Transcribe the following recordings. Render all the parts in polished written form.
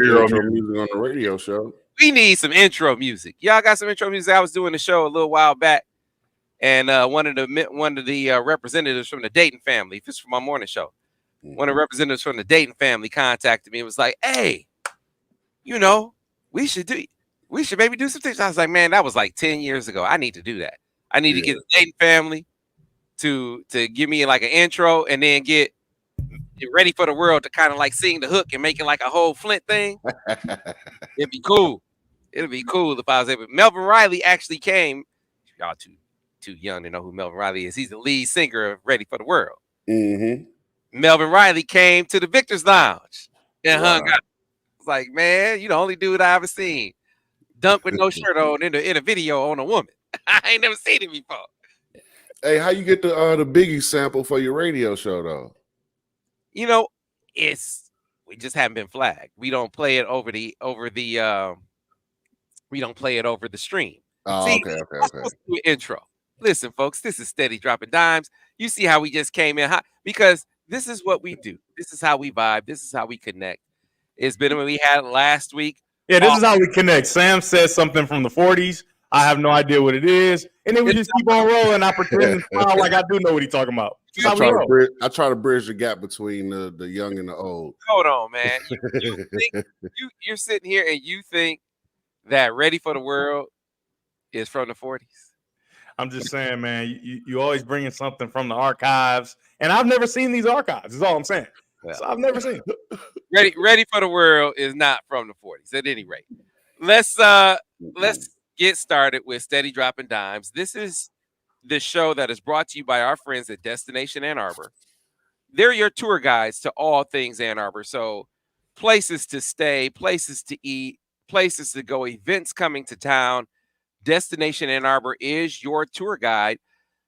intro music on the radio show. We need some intro music. Y'all got some intro music? I was doing the show a little while back, and one of the representatives from the Dayton family, this is for my morning show, one of the representatives from the Dayton family contacted me and was like, "Hey, you know, we should maybe do some things." I was like, "Man, that was like 10 years ago. I need to do that. I need to get the Dayton family to give me like an intro, and then get Ready for the World to kind of like sing the hook and make it like a whole Flint thing." It'd be cool. It'd be cool if I was able. Melvin Riley actually came. Y'all too young to know who Melvin Riley is. He's the lead singer of Ready for the World. Melvin Riley came to the Victor's Lounge and hung out. It's like, man, you the only dude I ever seen dunk with no shirt on in a video on a woman. I ain't never seen it before. Hey, how you get the Biggie sample for your radio show though? You know, we just haven't been flagged. We don't play it over the we don't play it over the stream. Oh, see, okay. Intro. Listen, folks, this is Steady Dropping Dimes. You see how we just came in hot because this is what we do. This is how we vibe. This is how we connect. It's been when we had last week. Yeah, this is how we connect. Sam says something from the 40s. I have no idea what it is. And then we just keep on rolling. I pretend and smile like I do know what he's talking about. I try to bridge the gap between the young and the old. Hold on, man. You're sitting here and you think that Ready for the World is from the 40s? I'm just saying, man, you always bringing something from the archives. And I've never seen these archives, is all I'm saying. Well, so I've never seen it. Ready for the World is not from the 40s at any rate. Let's get started with Steady Dropping Dimes. This is the show that is brought to you by our friends at Destination Ann Arbor. They're your tour guides to all things Ann Arbor. So places to stay, places to eat, places to go, events coming to town. Destination Ann Arbor is your tour guide.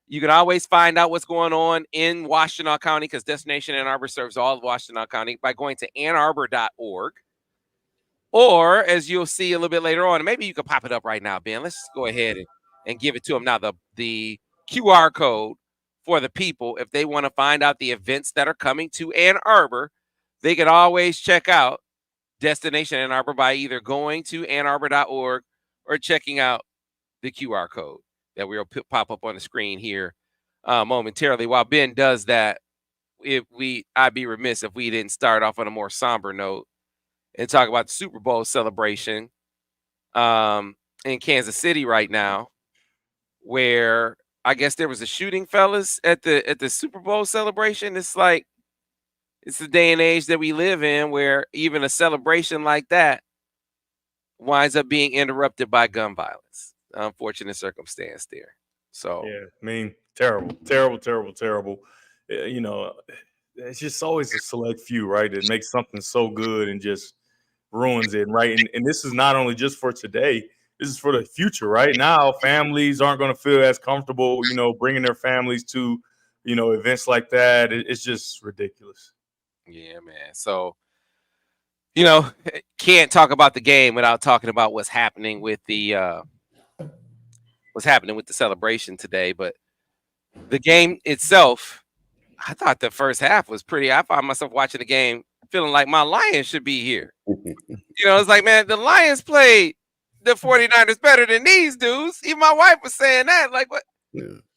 You can always find out what's going on in Washtenaw County because Destination Ann Arbor serves all of Washtenaw County by going to annarbor.org. Or, as you'll see a little bit later on, maybe you can pop it up right now, Ben. Let's just go ahead and give it to them now. The QR code for the people, if they want to find out the events that are coming to Ann Arbor, they can always check out Destination Ann Arbor by either going to annarbor.org or checking out the QR code that will pop up on the screen here momentarily. While Ben does that, I'd be remiss if we didn't start off on a more somber note and talk about the Super Bowl celebration in Kansas City right now, where I guess there was a shooting, fellas, at the Super Bowl celebration. It's like it's the day and age that we live in where even a celebration like that winds up being interrupted by gun violence. Unfortunate circumstance there. So yeah, I mean, terrible. You know, it's just always a select few, right? That makes something so good and just ruins it, right? And this is not only just for today. This is for the future, right? Now, families aren't going to feel as comfortable, you know, bringing their families to, you know, events like that. It's just ridiculous. Yeah, man. So, you know, can't talk about the game without talking about what's happening with the celebration today. But the game itself, I thought the first half was pretty. I found myself watching the game feeling like my Lions should be here. You know, it's like, man, the Lions played the 49ers better than these dudes. Even my wife was saying that. Like,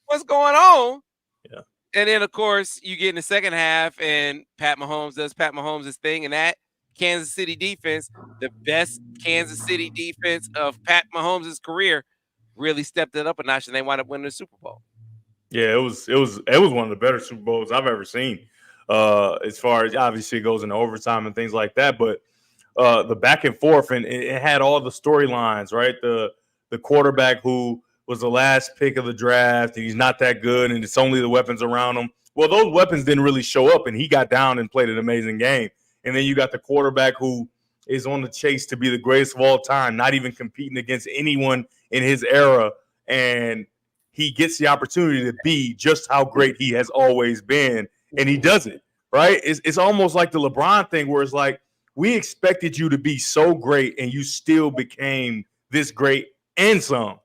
what's going on? Yeah. And then, of course, you get in the second half, and Pat Mahomes does Pat Mahomes' thing, and that Kansas City defense, the best Kansas City defense of Pat Mahomes' career, really stepped it up a notch, and they wound up winning the Super Bowl. Yeah, it was one of the better Super Bowls I've ever seen. As far as obviously it goes into overtime and things like that, but the back and forth, and it had all the storylines, right? The quarterback who was the last pick of the draft, and he's not that good, and it's only the weapons around him. Well, those weapons didn't really show up, and he got down and played an amazing game. And then you got the quarterback who is on the chase to be the greatest of all time, not even competing against anyone in his era, and he gets the opportunity to be just how great he has always been, and he does it, right? It's almost like the LeBron thing where it's like, we expected you to be so great, and you still became this great and some.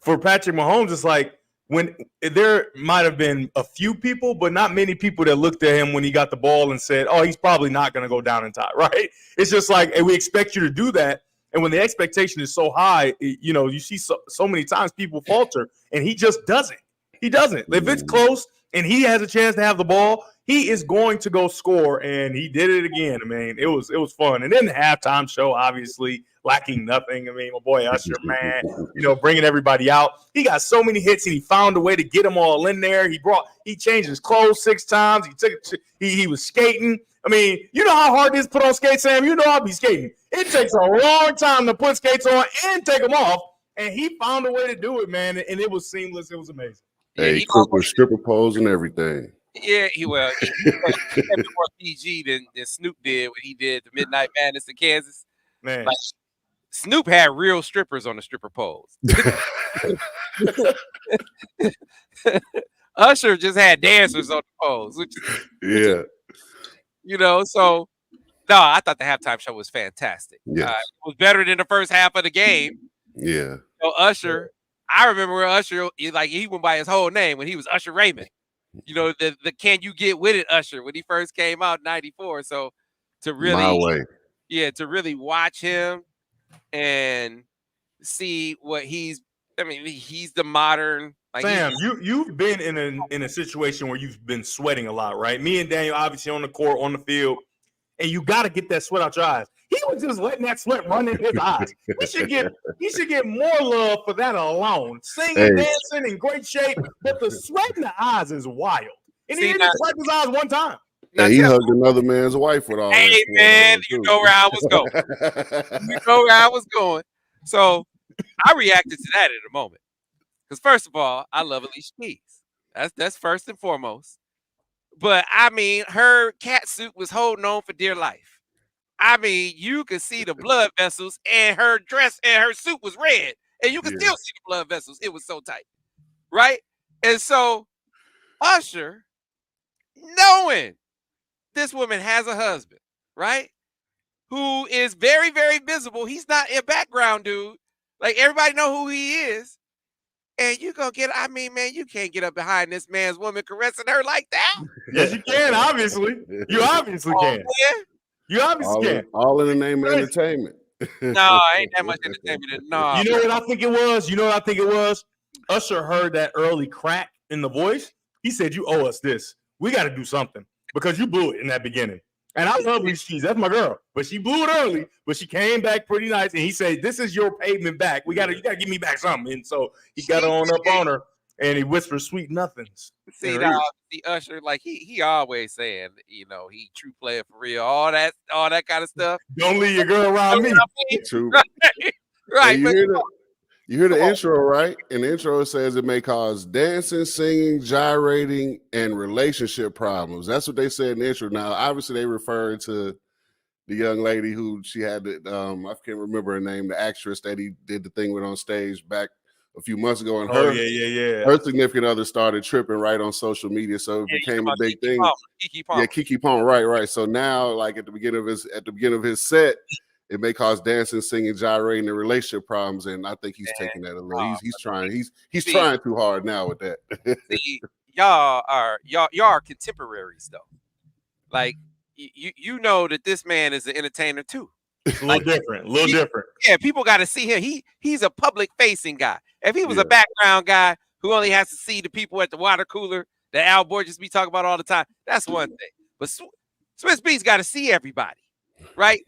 For Patrick Mahomes, it's like when there might have been a few people, but not many people that looked at him when he got the ball and said, "Oh, he's probably not going to go down and tie." Right? It's just like, hey, we expect you to do that, and when the expectation is so high, you see so many times people falter, and he just doesn't. He doesn't. If it's close and he has a chance to have the ball, he is going to go score, and he did it again. I mean, it was fun. And then the halftime show, obviously lacking nothing. I mean, my boy Usher, man, bringing everybody out. He got so many hits, and he found a way to get them all in there. He changed his clothes 6 times. He was skating. I mean, you know how hard it is to put on skates, Sam? You know I'll be skating. It takes a long time to put skates on and take them off, and he found a way to do it, man, and it was seamless. It was amazing. Hey, he cooked with stripper poles and everything. Yeah, he had more PG than Snoop did when he did the Midnight Madness in Kansas. Man, like, Snoop had real strippers on the stripper poles. Usher just had dancers on the poles. So no, I thought the halftime show was fantastic. Yes. It was better than the first half of the game. Yeah. So Usher, I remember when Usher, he went by his whole name when he was Usher Raymond. The Can You Get With It Usher when he first came out in '94. So to really, to really watch him and see what he's the modern. Sam, you've been in a situation where you've been sweating a lot, right? Me and Daniel obviously on the court, on the field, and you got to get that sweat out your eyes. He was just letting that sweat run in his eyes. He should get more love for that alone. Singing, dancing, in great shape, but the sweat in the eyes is wild. And he didn't swipe his eyes one time. And he hugged another man's wife with all that. Hey, man, you know where I was going. So I reacted to that in a moment. Because first of all, I love Alicia Keys. That's first and foremost. But I mean, her cat suit was holding on for dear life. I mean, you could see the blood vessels, and her dress and her suit was red, and you could still see the blood vessels. It was so tight, right? And so Usher, knowing this woman has a husband, right, who is very, very visible. He's not a background dude. Like, everybody know who he is. And you gonna you can't get up behind this man's woman caressing her like that. Yes, you can, obviously. You obviously can. Man. You obviously can. All in the name of entertainment. No, ain't that much entertainment. No. You know what I think it was? Usher heard that early crack in the voice. He said, "You owe us this. We got to do something because you blew it in that beginning." And I love Alicia Keys. That's my girl. But she blew it early, but she came back pretty nice. And he said, "This is your payment back. You gotta give me back something." And so he got on up on her, and he whispered sweet nothings. See, the Usher, like he always saying, he true player for real, all that kind of stuff. Don't leave your girl around me. True. Right. You hear the intro, right? In the intro, it says it may cause dancing, singing, gyrating, and relationship problems. That's what they said in the intro. Now, obviously, they referred to the young lady who she had, I can't remember her name, the actress that he did the thing with on stage back a few months ago. And her significant other started tripping right on social media. So it became a big thing. Keke Palmer. Yeah, Keke Palmer, right. So now, like at the beginning of his set, it may cause dancing, singing, gyrating, and relationship problems, and I think he's taking that a little. He's trying. He's trying too hard now with that. See, y'all are contemporaries though. Like you know that this man is an entertainer too. It's a little different. Yeah, people got to see him. He's a public facing guy. If he was a background guy who only has to see the people at the water cooler that Al Borges be talking about all the time, that's one thing. But Swiss Beats got to see everybody, right?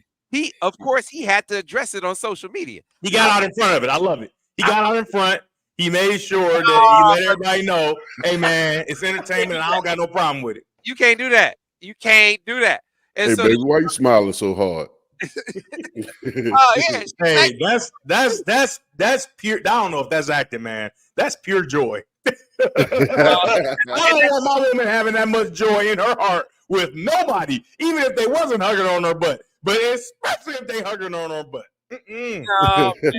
Of course, he had to address it on social media. He got out in front of it. I love it. He got out in front. He made sure that he let everybody know, hey, man, it's entertainment, and I don't got no problem with it. You can't do that. And hey, baby, why you smiling so hard? Hey, that's pure. I don't know if that's acting, man. That's pure joy. I don't want my woman having that much joy in her heart with nobody, even if they wasn't hugging on her butt. But especially if they hugging on her butt. No, so,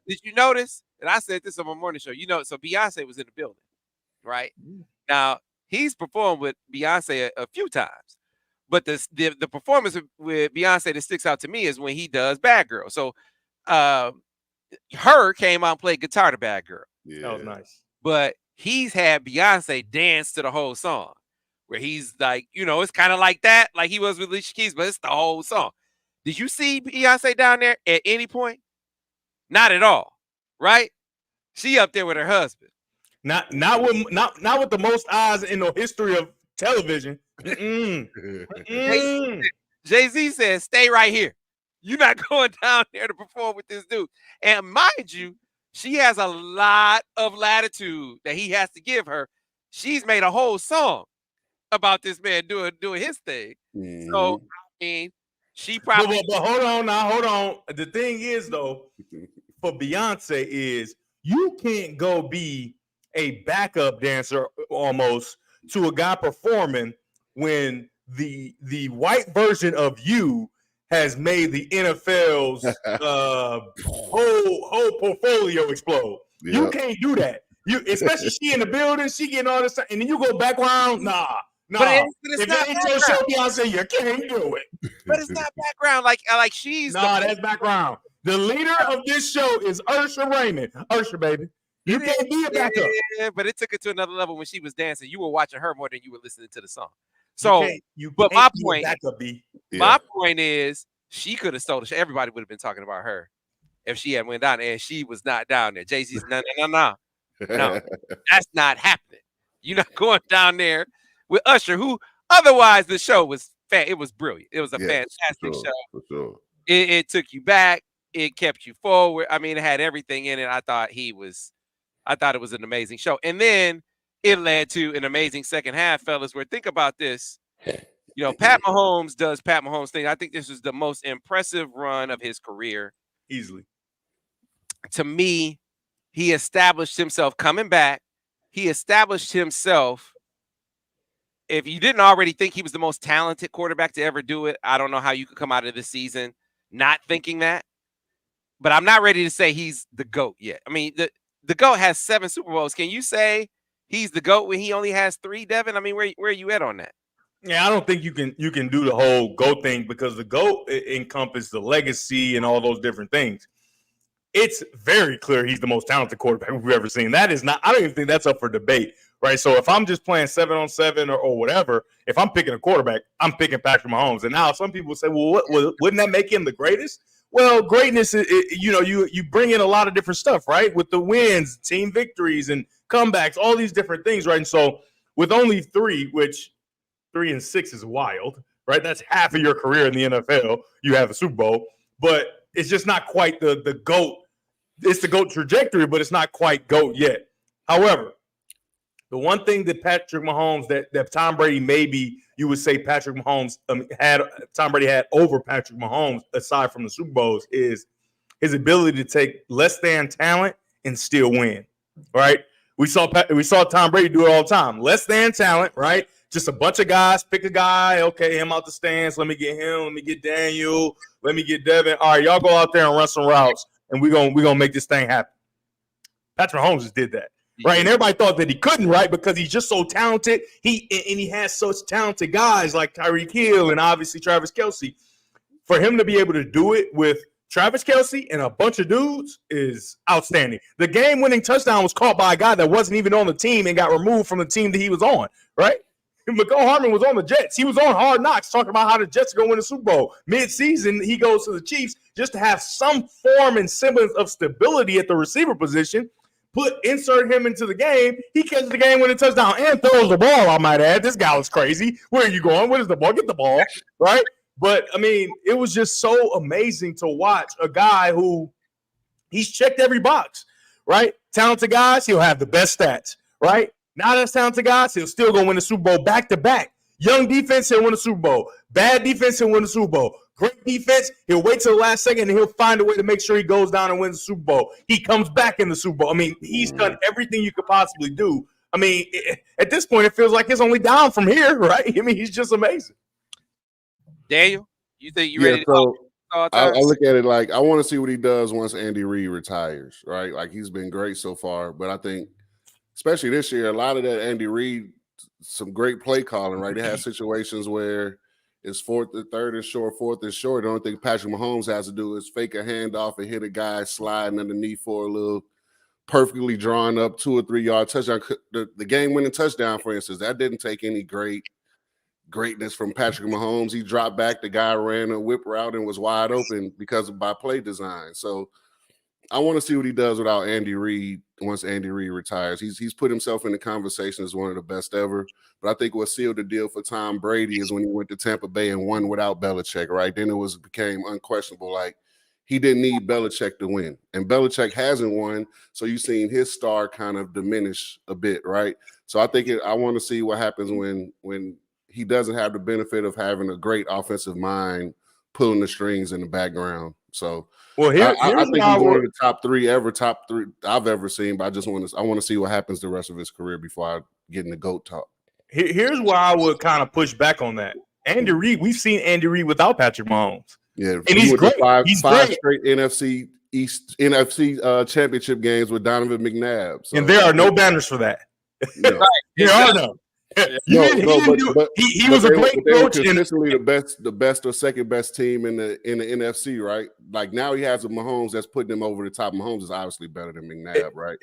did you notice? And I said this on my morning show. So Beyonce was in the building, right? Now he's performed with Beyonce a few times, but the performance with Beyonce that sticks out to me is when he does Bad Girl. So, her came out and played guitar to Bad Girl. Yeah. That was nice. But he's had Beyonce dance to the whole song, where he's like, it's kind of like that, like he was with Alicia Keys, but it's the whole song. Did you see Beyonce down there at any point? Not at all, right? She up there with her husband. Not with the most eyes in the history of television. Jay-Z says, stay right here. You're not going down there to perform with this dude. And mind you, she has a lot of latitude that he has to give her. She's made a whole song about this man doing his thing. So, I mean, she probably... But hold on. The thing is, though, for Beyonce is you can't go be a backup dancer almost to a guy performing when the white version of you has made the NFL's whole portfolio explode. Yep. You can't do that. Especially she in the building, she getting all this, and then you go background. Nah. But if it ain't your show, Beyonce, you can't do it. But it's not background. Like she's that's background. The leader of this show is Usher Raymond. Usher, baby. You can't be a backup. Yeah, but it took it to another level when she was dancing. You were watching her more than you were listening to the song. So, my point is, she could have stole the show. Everybody would have been talking about her if she had went down there and she was not down there. Jay-Z's no, that's not happening. You're not going down there with Usher, who otherwise the show was it was brilliant. It was a fantastic show. For sure. It took you back. It kept you forward. I mean, it had everything in it. I thought it was an amazing show. And then it led to an amazing second half, fellas, where think about this. Pat Mahomes does Pat Mahomes thing. I think this was the most impressive run of his career. Easily. To me, he established himself coming back. He established himself. If you didn't already think he was the most talented quarterback to ever do it, I don't know how you could come out of this season not thinking that. But I'm not ready to say he's the GOAT yet. I mean, the GOAT has 7 Super Bowls. Can you say he's the GOAT when he only has 3, Devin? I mean, where are you at on that? Yeah, I don't think you can do the whole GOAT thing because the GOAT encompasses the legacy and all those different things. It's very clear he's the most talented quarterback we've ever seen. That is not, I don't even think that's up for debate, right? So if I'm just playing 7-on-7 or whatever, if I'm picking a quarterback, I'm picking Patrick Mahomes. And now some people say, well, wouldn't that make him the greatest? Well, greatness, you bring in a lot of different stuff, right? With the wins, team victories, and comebacks, all these different things, right? And so with only 3, which 3 and 6 is wild, right? That's half of your career in the NFL. You have a Super Bowl, but it's just not quite the GOAT. It's the GOAT trajectory, but it's not quite GOAT yet. However, the one thing that Patrick Mahomes, that Tom Brady, maybe you would say Patrick Mahomes Tom Brady had over Patrick Mahomes, aside from the Super Bowls, is his ability to take less than talent and still win. Right? We saw Tom Brady do it all the time. Less than talent, right? Just a bunch of guys, pick a guy, okay, him out the stands. Let me get him. Let me get Daniel. Let me get Devin. All right, y'all go out there and run some routes, and we're gonna make this thing happen. Patrick Mahomes just did that. Right, and everybody thought that he couldn't, right? Because he's just so talented. He has such talented guys like Tyreek Hill and obviously Travis Kelce. For him to be able to do it with Travis Kelce and a bunch of dudes is outstanding. The game-winning touchdown was caught by a guy that wasn't even on the team and got removed from the team that he was on, right? McCall Harmon was on the Jets. He was on Hard Knocks talking about how the Jets are going to win the Super Bowl. Mid-season, he goes to the Chiefs just to have some form and semblance of stability at the receiver position. Insert him into the game. He catches the game-winning touchdown and throws the ball, I might add. This guy was crazy. Where are you going? Where's the ball? Get the ball, right? But, I mean, it was just so amazing to watch a guy who he's checked every box, right? Talented guys, he'll have the best stats, right? Not as talented guys, he'll still go win the Super Bowl back-to-back. Young defense, he'll win the Super Bowl. Bad defense, he'll win the Super Bowl. Great defense, he'll wait till the last second and he'll find a way to make sure he goes down and wins the Super Bowl. He comes back in the Super Bowl. I mean, he's done everything you could possibly do. I mean, at this point, it feels like it's only down from here, right? I mean, he's just amazing. Daniel, you think you're ready to so I look at it like I want to see what he does once Andy Reid retires, right? Like he's been great so far, but I think especially this year, a lot of that Andy Reid, some great play calling, right? They have situations where it's 4th and 3rd and short, 4th and short. The only thing Patrick Mahomes has to do is fake a handoff and hit a guy sliding underneath for a little perfectly drawn up 2 or 3 yard touchdown. The game-winning touchdown, for instance, that didn't take any greatness from Patrick Mahomes. He dropped back, the guy ran a whip route and was wide open because of by play design. So I want to see what he does without Andy Reid once Andy Reid retires. He's put himself in the conversation as one of the best ever. But I think what sealed the deal for Tom Brady is when he went to Tampa Bay and won without Belichick, right? Then it became unquestionable. Like, he didn't need Belichick to win. And Belichick hasn't won, so you've seen his star kind of diminish a bit, right? So I want to see what happens when he doesn't have the benefit of having a great offensive mind pulling the strings in the background. So well, I think he's one of the top three I've ever seen, but I want to see what happens the rest of his career before I get in the GOAT talk. Here's where I would kind of push back on that. Andy Reid, we've seen Andy Reid without Patrick Mahomes. Yeah, and he's great. Five great. straight NFC championship games with Donovan McNabb. So. And there are no banners for that. No. There are none. He was a great coach. Consistently the best or second best team in the NFC, right? Like, now he has a Mahomes that's putting him over the top. Mahomes is obviously better than McNabb, right?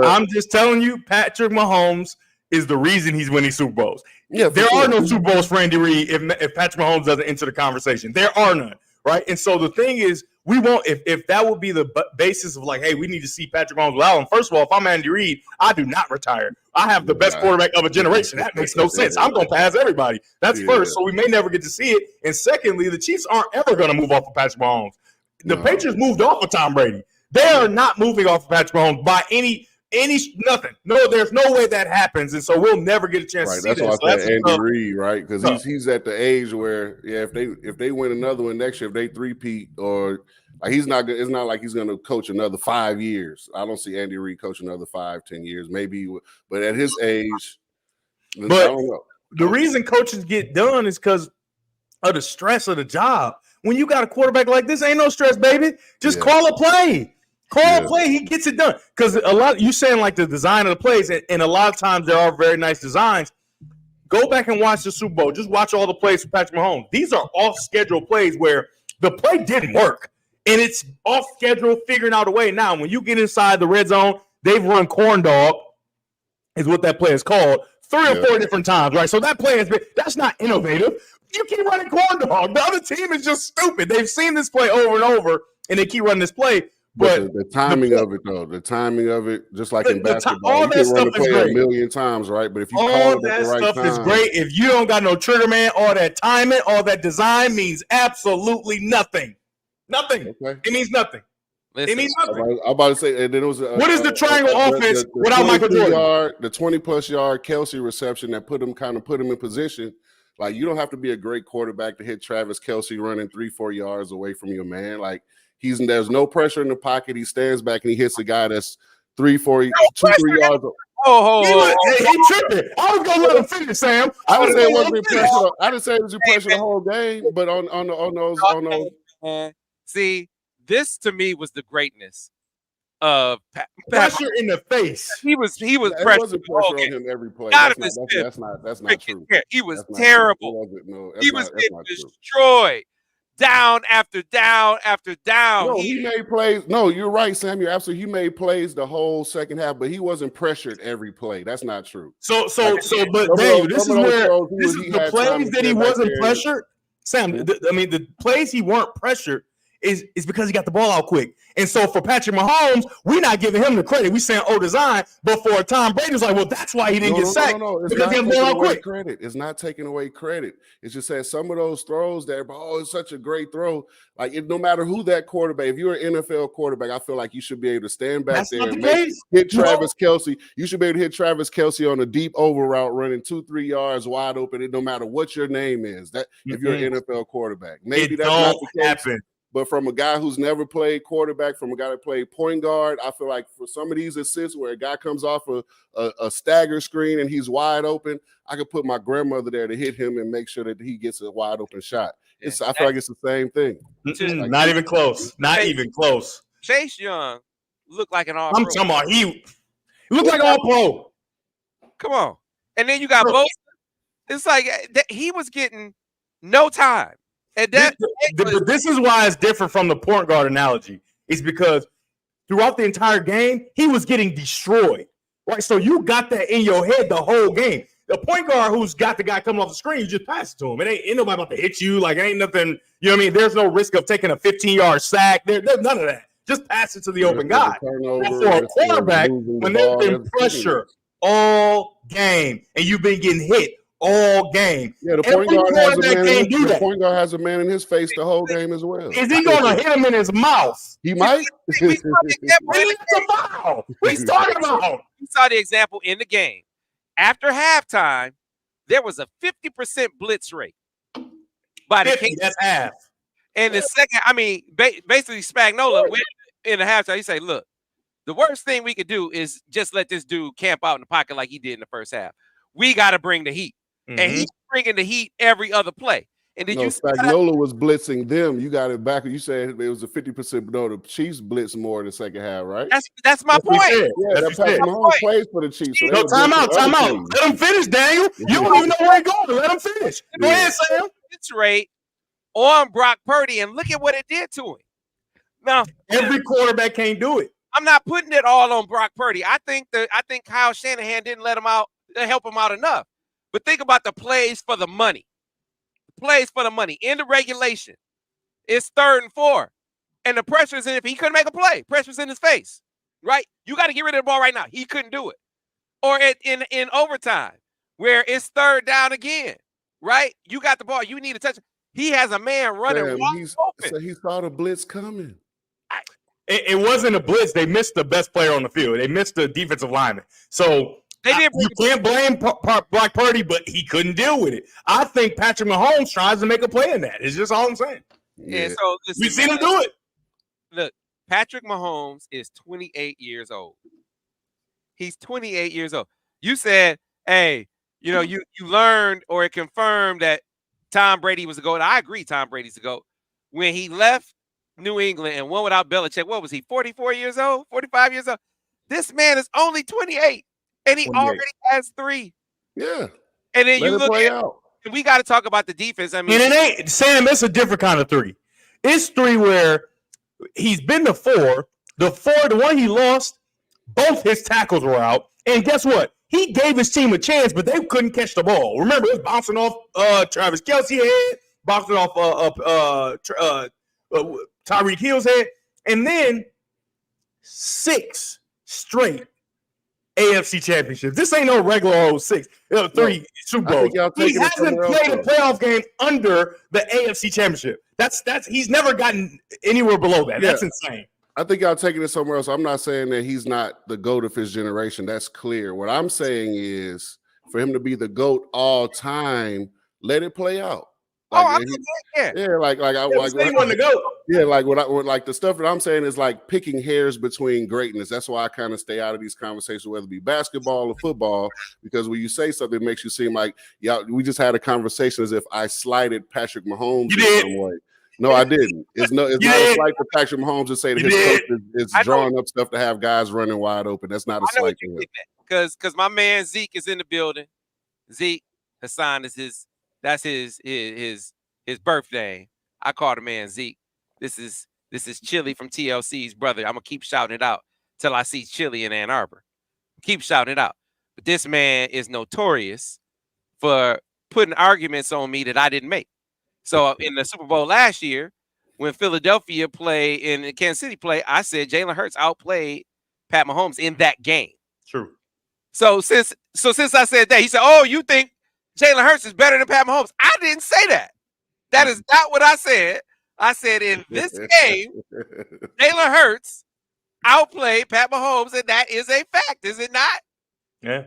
I'm just telling you, Patrick Mahomes is the reason he's winning Super Bowls. Yeah, there are no Super Bowls for Andy Reid if Patrick Mahomes doesn't enter the conversation. There are none, right? And so the thing is, we won't. If that would be the basis of like, hey, we need to see Patrick Mahomes without him. First of all, if I'm Andy Reid, I do not retire. I have the best quarterback of a generation. That makes no sense. I'm going to pass everybody. That's first. So we may never get to see it. And secondly, the Chiefs aren't ever going to move off of Patrick Mahomes. The Patriots moved off of Tom Brady. They are not moving off of Patrick Mahomes by any nothing. No, there's no way that happens, and so we'll never get a chance to see that's this. Why I said Andy Reid, right? Because he's at the age where, if they win another one next year, if they three-peat, or like, it's not like he's going to coach another 5 years. I don't see Andy Reid coach another 5-10 years, maybe, but at his age, I don't know. The reason coaches get done is because of the stress of the job. When you got a quarterback like this, ain't no stress, baby. Just call a play. Call a play, he gets it done. Because you saying like the design of the plays, and a lot of times there are very nice designs. Go back and watch the Super Bowl. Just watch all the plays for Patrick Mahomes. These are off-schedule plays where the play didn't work, and it's off-schedule, figuring out a way. Now, when you get inside the red zone, they've run corn dog, is what that play is called, 3 or 4 different times, right? So that play that's not innovative. You keep running corn dog. The other team is just stupid. They've seen this play over and over, and they keep running this play. But the timing of it, though, just like in basketball, you can run the play a million times, right? But if you call it at the right time, stuff is great. If you don't got no trigger man, all that timing, all that design means absolutely nothing. Nothing. Okay. It means nothing. It means nothing. I'm about to say, and then it was what is the triangle offense without Michael Jordan? The 20+ yard Kelsey reception that put him in position. Like, you don't have to be a great quarterback to hit Travis Kelsey running 3-4 yards away from your man. Like, there's no pressure in the pocket. He stands back and he hits a guy that's 2-3 yards. He tripping. I was gonna let him finish, Sam. I didn't say it wasn't pressure. I didn't say it was pressure the whole game, but on those. See, this to me was the greatness of pressure in the face. He was pressure. It wasn't pressure on him every play. That's not true. He was terrible. He was getting destroyed. Down after down after down. No, he made plays. No, you're right, Sam. You're absolutely. He made plays the whole second half, but he wasn't pressured every play. That's not true. But Dave, this is the plays that he wasn't pressured. Sam, the plays he weren't pressured is because he got the ball out quick. And so for Patrick Mahomes, we're not giving him the credit. We saying design, but for Tom Brady, it's like, well, that's why he didn't get sacked. It's because he got the ball out quick. It's not taking away credit. It's just that some of those throws there, it's such a great throw. Like, no matter who that quarterback, if you're an NFL quarterback, I feel like you should be able to stand back there and hit Travis Kelsey. You should be able to hit Travis Kelsey on a deep over route running 2-3 yards wide open, no matter what your name is. That if you're an NFL quarterback. Maybe that's not the case. Happen. But from a guy who's never played quarterback, from a guy that played point guard, I feel like for some of these assists where a guy comes off a stagger screen and he's wide open, I could put my grandmother there to hit him and make sure that he gets a wide open shot. I feel like it's the same thing. Like, not even close. Not even close. Chase Young looked like an all-pro. I'm talking about he looked like all-pro. Come on. And then you got both. It's like he was getting no time. And this is why it's different from the point guard analogy. It's because throughout the entire game, he was getting destroyed. Right? So you got that in your head the whole game. The point guard who's got the guy coming off the screen, you just pass it to him. It ain't nobody about to hit you. Like, it ain't nothing, you know what I mean? There's no risk of taking a 15-yard sack. There's none of that. Just pass it to the open guy. For a quarterback, when there's been pressure all game and you've been getting hit all game. Yeah, the point guard has a man in his face the whole game as well. Is he going to hit him in his mouth? He might. He's talking about. We saw the example in the game. After halftime, there was a 50% blitz rate by the 50, that's half. And the second, I mean, basically Spagnuolo went in the halftime. He said, look, the worst thing we could do is just let this dude camp out in the pocket like he did in the first half. We got to bring the heat. Mm-hmm. And he's bringing the heat every other play. And did you Spagnuolo was blitzing them. You got it back. You said it was a 50%. No, the Chiefs blitz more in the second half, right? That's my point. Yeah, that's Patrick Mahomes plays for the Chiefs. So time out. Let him finish, Daniel. You don't even know where he's going. Let him finish. Go ahead, Sam. It's rate on Brock Purdy, and look at what it did to him. Now, every quarterback can't do it. I'm not putting it all on Brock Purdy. I think Kyle Shanahan didn't let him out, help him out enough. But think about the plays for the money. Plays for the money in the regulation. It's 3rd and 4. And the pressure's in if he couldn't make a play. Pressure's in his face. Right? You got to get rid of the ball right now. He couldn't do it. Or in overtime, where it's 3rd down again. Right? You got the ball. You need to touch it. He has a man running wide open. So he saw the blitz coming. It wasn't a blitz. They missed the best player on the field. They missed the defensive lineman. So you can't blame Brock Purdy, but he couldn't deal with it. I think Patrick Mahomes tries to make a play in that. It's just all I'm saying. Yeah. And so we've seen him do it. Look, Patrick Mahomes is 28 years old. He's 28 years old. You said, hey, you learned or it confirmed that Tom Brady was a GOAT. I agree Tom Brady's a GOAT. When he left New England and won without Belichick, what was he, 44 years old, 45 years old? This man is only 28. And he 28. Already has 3. Yeah. And then you look at and we got to talk about the defense. I mean, and it ain't Sam, it's a different kind of 3. It's 3 where he's been to 4. The one he lost, both his tackles were out. And guess what? He gave his team a chance, but they couldn't catch the ball. Remember, it was bouncing off Travis Kelce head, bouncing off Tyreek Hill's head, and then 6 straight AFC championships. This ain't no regular 6, 3 Super Bowls. He hasn't played a playoff game under the AFC championship. That's he's never gotten anywhere below that. Yeah. That's insane. I think y'all taking it somewhere else. I'm not saying that he's not the GOAT of his generation. That's clear. What I'm saying is for him to be the GOAT all time, let it play out. Like, like the stuff that I'm saying is like picking hairs between greatness. That's why I kind of stay out of these conversations, whether it be basketball or football, because when you say something, it makes you seem like, we just had a conversation as if I slighted Patrick Mahomes in some way. No, I didn't. It's not a slight to Patrick Mahomes to say that his coach is drawing up stuff to have guys running wide open. That's not a slight to him. Because my man Zeke is in the building. Zeke Hassan is his birthday. I call the man Zeke. This is Chili from TLC's brother. I'm gonna keep shouting it out till I see Chili in Ann Arbor. Keep shouting it out. But this man is notorious for putting arguments on me that I didn't make. So in the Super Bowl last year, when Philadelphia played and Kansas City played, I said Jalen Hurts outplayed Pat Mahomes in that game. True. So since I said that, he said, "Oh, you think Jalen Hurts is better than Pat Mahomes?" I didn't say that. That is not what I said. I said in this game, Jalen Hurts outplayed Pat Mahomes, and that is a fact, is it not? Yeah.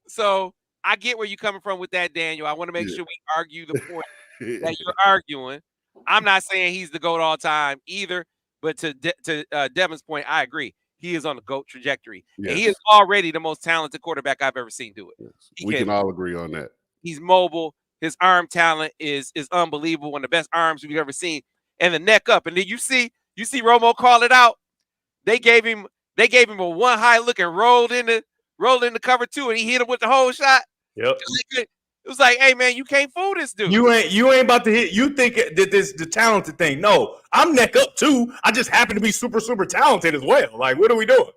So I get where you're coming from with that, Daniel. I want to make sure we argue the point that you're arguing. I'm not saying he's the GOAT all time either, but to Devin's point, I agree. He is on the GOAT trajectory. Yes. And he is already the most talented quarterback I've ever seen do it. Yes. We can all agree on that. He's mobile. His arm talent is unbelievable. One of the best arms we've ever seen. And the neck up. And then you see Romo call it out. They gave him a one high look and rolled into cover 2, and he hit him with the whole shot. Yep. It was like, hey man, you can't fool this dude. You ain't about to hit. You think that this the talented thing? No, I'm neck up too. I just happen to be super talented as well. Like, what are we doing?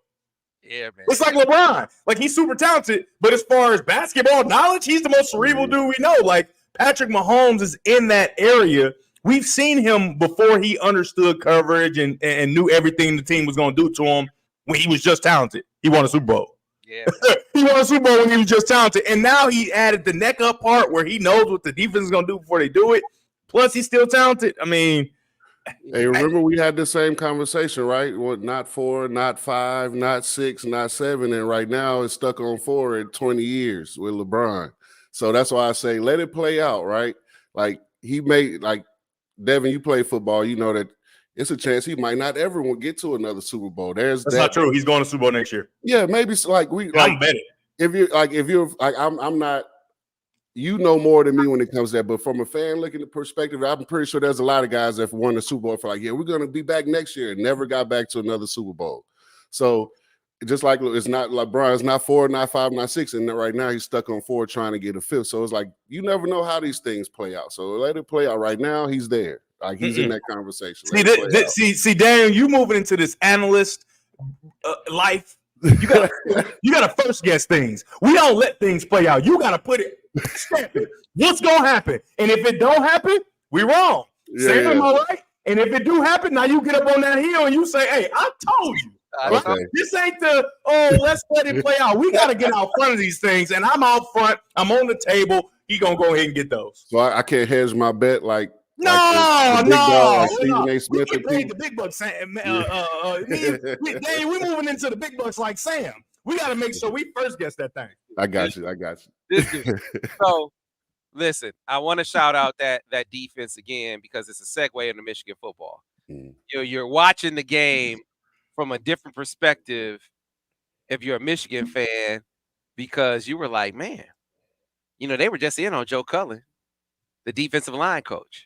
Yeah, man. It's like LeBron. Like, he's super talented, but as far as basketball knowledge, he's the most cerebral dude we know. Like, Patrick Mahomes is in that area. We've seen him before he understood coverage and knew everything the team was going to do to him when he was just talented. He won a Super Bowl. Yeah, he won a Super Bowl when he was just talented. And now he added the neck up part where he knows what the defense is going to do before they do it. Plus, he's still talented. I mean, hey, remember we had the same conversation, right? What, not 4, not 5, not 6, not 7. And right now it's stuck on 4 at 20 years with LeBron. So that's why I say let it play out, right? Like, he made, like, Devin, you play football, you know that it's a chance he might not ever get to another Super Bowl. That's not true. He's going to Super Bowl next year. Yeah, maybe like I'm betting. If you're like I'm not, you know more than me when it comes to that. But from a fan looking at perspective, I'm pretty sure there's a lot of guys that won the Super Bowl for like, yeah, we're gonna be back next year and never got back to another Super Bowl. So just like it's not LeBron, it's not 4, not 5, not 6, and right now he's stuck on 4 trying to get a 5th. So it's like you never know how these things play out. So let it play out. Right now, he's there. Like he's in that conversation. See, Daniel, you moving into this analyst life. You gotta first guess things. We don't let things play out. You gotta put it, stamp it. What's gonna happen? And if it don't happen, we wrong. Am I right? And if it do happen, now you get up on that hill and you say, "Hey, I told you." Right? This ain't let's let it play out. We gotta get out front of these things, and I'm out front. I'm on the table. He gonna go ahead and get those. So I can't hedge my bet like. No. We get paid the big bucks, Sam. We moving into the big bucks like Sam. We got to make sure we first guess that thing. I got you. So, listen, I want to shout out that defense again because it's a segue into Michigan football. You're watching the game from a different perspective if you're a Michigan fan because you were like, man, they were just in on Joe Cullen, the defensive line coach.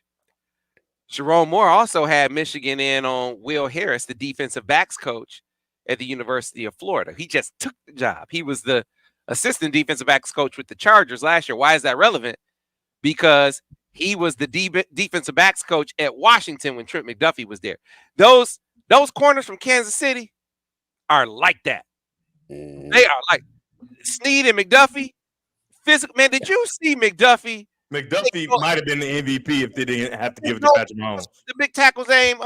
Sherrone Moore also had Michigan in on Will Harris, the defensive backs coach at the University of Florida. He just took the job. He was the assistant defensive backs coach with the Chargers last year. Why is that relevant? Because he was the defensive backs coach at Washington when Trent McDuffie was there. Those corners from Kansas City are like that. They are like Snead and McDuffie. Physical, man, did you see McDuffie? McDuffie might have been the MVP if they didn't have to give it to Patrick Mahomes. The big tackle's name,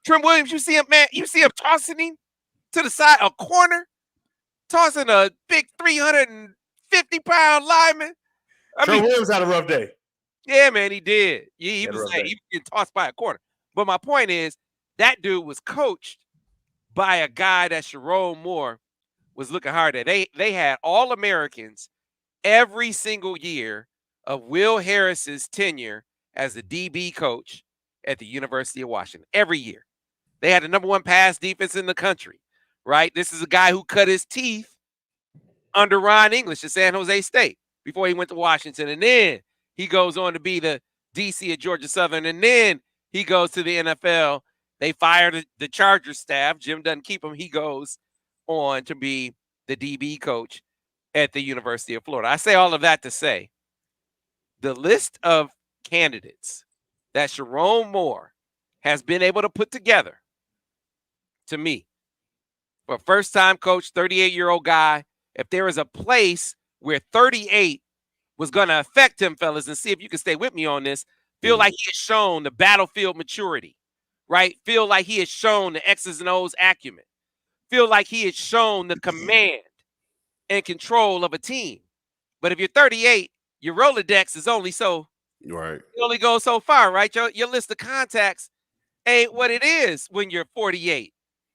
Trent Williams. You see him, man. You see him tossing him to the side, a corner, tossing a big 350-pound lineman. Trent Williams had a rough day. Yeah, man, he did. He was getting tossed by a corner. But my point is, that dude was coached by a guy that Sherrone Moore was looking hard at. They had All-Americans every single year of Will Harris's tenure as the DB coach at the University of Washington. Every year. They had the number 1 pass defense in the country, right? This is a guy who cut his teeth under Ron English at San Jose State before he went to Washington. And then he goes on to be the DC at Georgia Southern. And then he goes to the NFL. They fired the Chargers staff. Jim doesn't keep him. He goes on to be the DB coach at the University of Florida. I say all of that to say, the list of candidates that Sherrone Moore has been able to put together, to me, for a first-time coach, 38-year-old guy, if there is a place where 38 was going to affect him, fellas, and see if you can stay with me on this, feel like he has shown the battlefield maturity, right? Feel like he has shown the X's and O's acumen. Feel like he has shown the command and control of a team. But if you're 38, your Rolodex is only so right. You only go so far, right? Your list of contacts ain't what it is when you're 48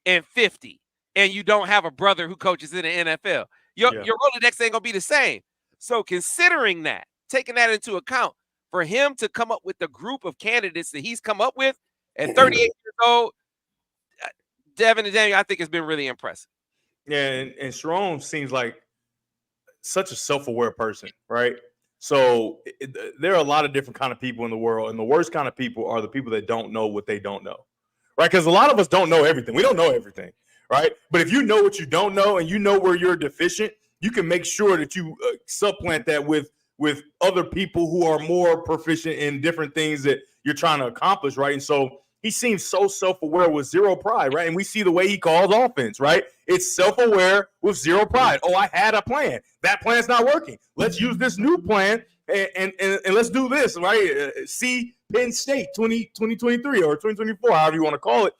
and 50 and you don't have a brother who coaches in the NFL. Your Rolodex ain't gonna be the same. So considering that, taking that into account, for him to come up with the group of candidates that he's come up with at 38 years old, Devin and Daniel, I think it's been really impressive. Yeah, and Sherrone seems like such a self-aware person, right? So there are a lot of different kind of people in the world, and the worst kind of people are the people that don't know what they don't know, right? Because a lot of us don't know everything. We don't know everything, right? But if you know what you don't know and you know where you're deficient, you can make sure that you supplant that with with other people who are more proficient in different things that you're trying to accomplish, right? And so he seems so self-aware with zero pride, right? And we see the way he calls offense, right? It's self-aware with zero pride. Oh, I had a plan. That plan's not working. Let's use this new plan and let's do this, right? See Penn State 2023 or 2024, however you want to call it.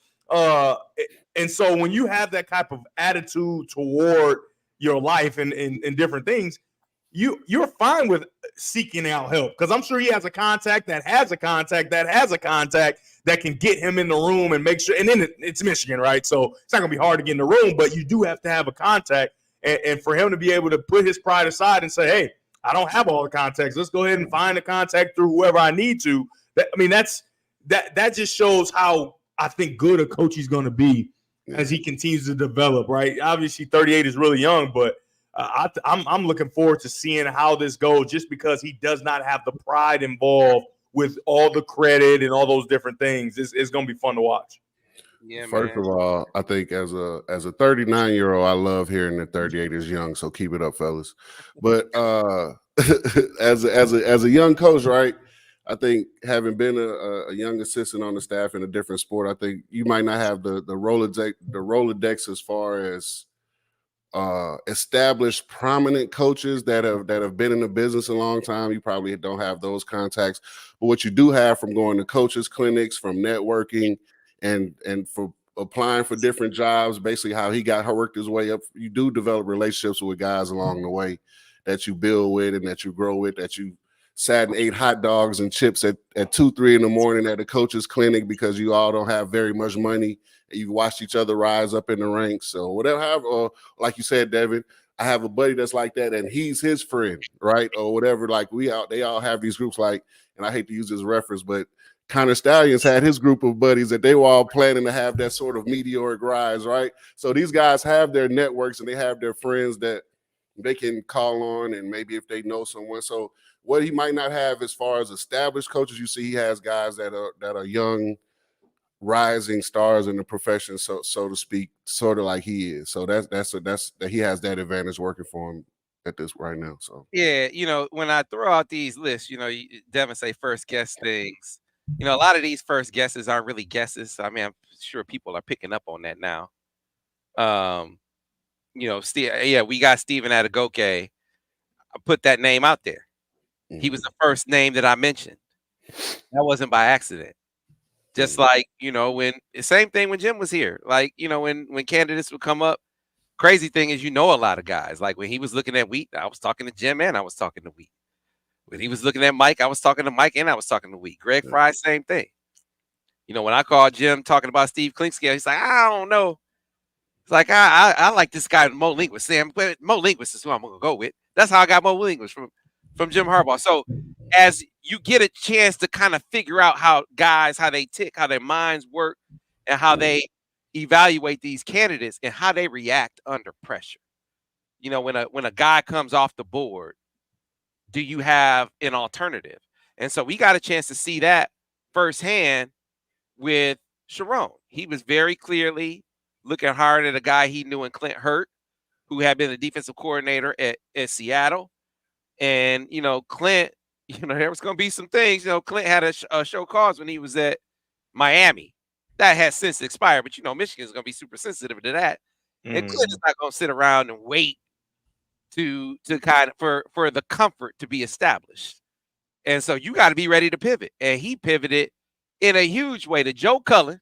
And so when you have that type of attitude toward your life and different things, you're fine with seeking out help, because I'm sure he has a contact that has a contact that has a contact that can get him in the room and make sure. And then it's Michigan, right? So it's not going to be hard to get in the room, but you do have to have a contact. And for him to be able to put his pride aside and say, hey, I don't have all the contacts. Let's go ahead and find a contact through whoever I need to. That just shows how I think good a coach he's going to be as he continues to develop, right? Obviously, 38 is really young, but I'm looking forward to seeing how this goes, just because he does not have the pride involved with all the credit and all those different things. It's going to be fun to watch. Yeah, First of all, I think as a 39-year-old, I love hearing that 38 is young. So keep it up, fellas. But as a young coach, right? I think having been a young assistant on the staff in a different sport, I think you might not have the Rolodex as far as established prominent coaches that have been in the business a long time. You probably don't have those contacts, but what you do have from going to coaches clinics, from networking, and for applying for different jobs, basically how he worked his way up, you do develop relationships with guys along the way that you build with and that you grow with, that you sat and ate hot dogs and chips at 2-3 in the morning at a coach's clinic because you all don't have very much money. You watched each other rise up in the ranks. So whatever, like you said, Devin, I have a buddy that's like that, and he's his friend, right? Or whatever. Like they all have these groups, like, and I hate to use this reference, but Connor Stallions had his group of buddies that they were all planning to have that sort of meteoric rise, right? So these guys have their networks and they have their friends that they can call on, and maybe if they know someone. So what he might not have as far as established coaches, you see he has guys that are young, rising stars in the profession, so to speak, sort of like he is. So that's he has that advantage working for him at this right now. So yeah, when I throw out these lists, Devin say first guess things. A lot of these first guesses aren't really guesses. I mean, I'm sure people are picking up on that now. We got Stephen Adegoke. I put that name out there. He was the first name that I mentioned. That wasn't by accident. Just like, when same thing when Jim was here. Like, when candidates would come up, crazy thing is, a lot of guys. Like when he was looking at Wheat, I was talking to Jim and I was talking to Wheat. When he was looking at Mike, I was talking to Mike and I was talking to Wheat. Greg Fry, same thing. When I called Jim talking about Steve Klingscale, he's like, I don't know. It's like, I like this guy, Mo Linguist, Sam, but Mo Linguist is who I'm going to go with. That's how I got Mo Linguist from Jim Harbaugh. So as you get a chance to kind of figure out how they tick, how their minds work, and how they evaluate these candidates and how they react under pressure. When a guy comes off the board, do you have an alternative? And so we got a chance to see that firsthand with Sherrone. He was very clearly looking hard at a guy he knew in Clint Hurt, who had been the defensive coordinator at Seattle. And, Clint, there was going to be some things. Clint had a show cause when he was at Miami. That has since expired, but, Michigan is going to be super sensitive to that. And Clint is not going to sit around and wait to kind of for the comfort to be established. And so you got to be ready to pivot. And he pivoted in a huge way to Joe Cullen,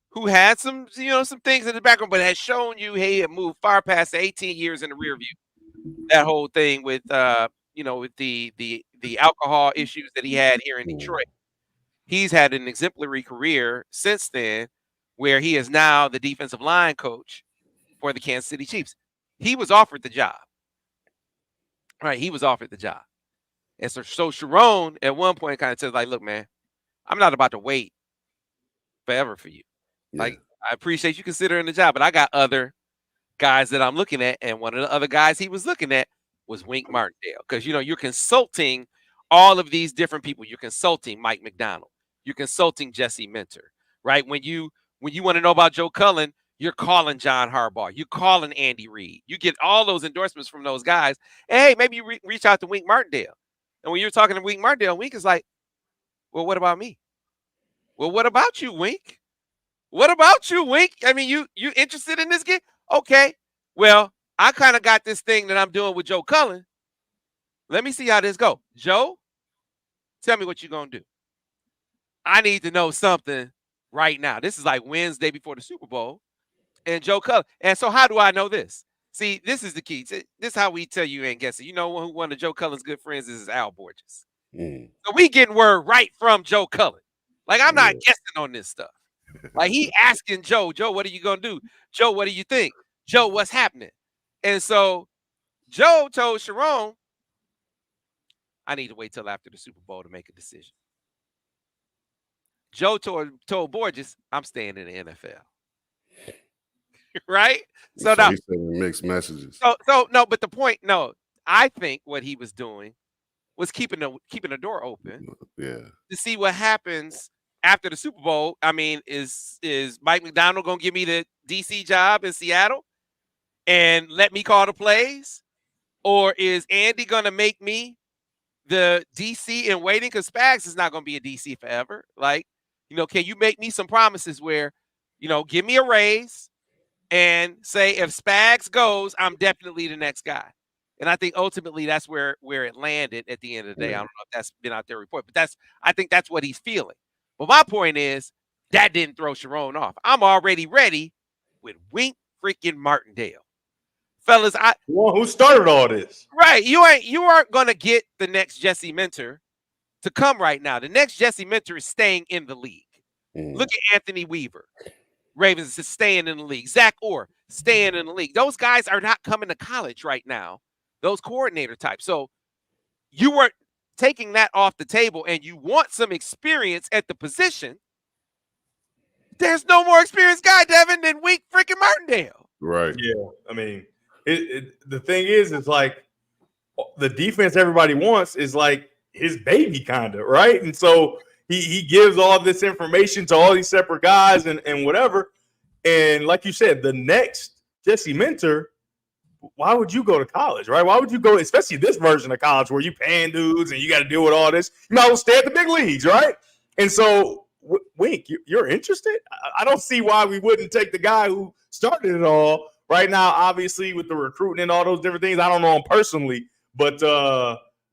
who had some things in the background, but has shown you, hey, it moved far past the 18 years in the rear view. That whole thing with with the alcohol issues that he had here in Detroit. He's had an exemplary career since then, where he is now the defensive line coach for the Kansas City Chiefs. He was offered the job. Right, he was offered the job. And so Sherrone at one point kind of says, like, look, man, I'm not about to wait forever for you. Yeah. Like, I appreciate you considering the job, but I got other guys that I'm looking at, and one of the other guys he was looking at was Wink Martindale, because you're consulting all of these different people. You're consulting Mike McDonald. You're consulting Jesse Minter, right? When you want to know about Joe Cullen, You're calling John Harbaugh. You're calling Andy Reid. You get all those endorsements from those guys. And hey, maybe you reach out to Wink Martindale. And when you're talking to Wink Martindale, Wink is like, well, what about me? Well, what about you, Wink? What about you, Wink? I mean, you interested in this gig? Okay. Well, I kind of got this thing that I'm doing with Joe Cullen. Let me see how this go. Joe, tell me what you're going to do. I need to know something right now. This is like Wednesday before the Super Bowl. And Joe Cullen. And so how do I know this? See, this is the key. This is how we tell you ain't guessing. You know who one of Joe Cullen's good friends is Al Borges. So we getting word right from Joe Cullen. Like, I'm not guessing on this stuff. Like, he asking Joe, what are you going to do? Joe, what do you think? Joe, what's happening? And so Joe told Sherrone, I need to wait till after the Super Bowl to make a decision. Joe told Borges, I'm staying in the NFL. Right? So now he's sending mixed messages. So no, but the point, no, I think what he was doing was keeping the door open. Yeah. To see what happens after the Super Bowl. I mean, is Mike McDonald gonna give me the DC job in Seattle and let me call the plays? Or is Andy gonna make me the DC in waiting? Because Spags is not gonna be a DC forever. Like, can you make me some promises where, give me a raise and say if Spags goes, I'm definitely the next guy. And I think ultimately that's where it landed at the end of the day. I don't know if that's been out there report, but I think that's what he's feeling. But my point is that didn't throw Sherrone off. I'm already ready with Wink freaking Martindale. Fellas, who started all this? Right. You aren't gonna get the next Jesse Minter to come right now. The next Jesse Minter is staying in the league. Look at Anthony Weaver. Ravens is staying in the league. Zach Orr staying in the league. Those guys are not coming to college right now. Those coordinator types. So you weren't taking that off the table and you want some experience at the position. There's no more experienced guy, Devin, than Wink freaking Martindale. Right. Yeah. I mean, the thing is, it's like the defense everybody wants is like his baby kind of, right? And so he gives all this information to all these separate guys and whatever. And like you said, the next Jesse Minter, why would you go to college, right? Why would you go, especially this version of college where you paying dudes and you got to deal with all this? You might as well stay at the big leagues, right? And so, Wink, you're interested? I don't see why we wouldn't take the guy who started it all. Right now, obviously, with the recruiting and all those different things, I don't know him personally, but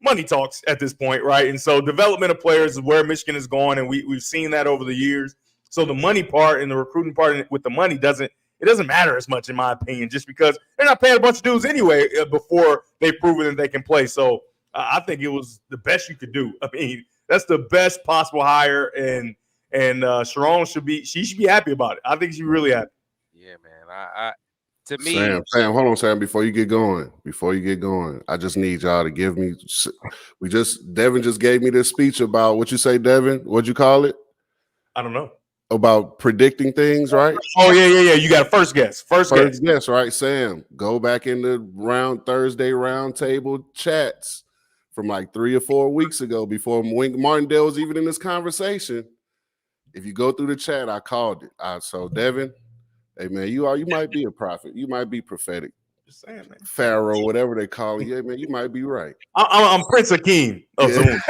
money talks at this point, right? And so development of players is where Michigan is going, and we've seen that over the years. So the money part and the recruiting part with the money doesn't matter as much, in my opinion, just because they're not paying a bunch of dudes anyway before they've proven that they can play. So I think it was the best you could do. I mean, that's the best possible hire, and Sherrone should be happy about it. I think she's really happy. Yeah, man. To me, Sam, hold on, Sam. Before you get going, I just need y'all to give me. Devin just gave me this speech about what you say, Devin. What'd you call it? I don't know. About predicting things, right? Oh yeah. You got a first guess. First guess, right? Sam, go back in the Thursday round table chats from like 3 or 4 weeks ago before Wink Martindale was even in this conversation. If you go through the chat, I called it. So Devin. Hey man, you might be a prophet. You might be prophetic. Just saying, man. Pharaoh, whatever they call you. Yeah, man, you might be right. I'm Prince Akeem of Zoom.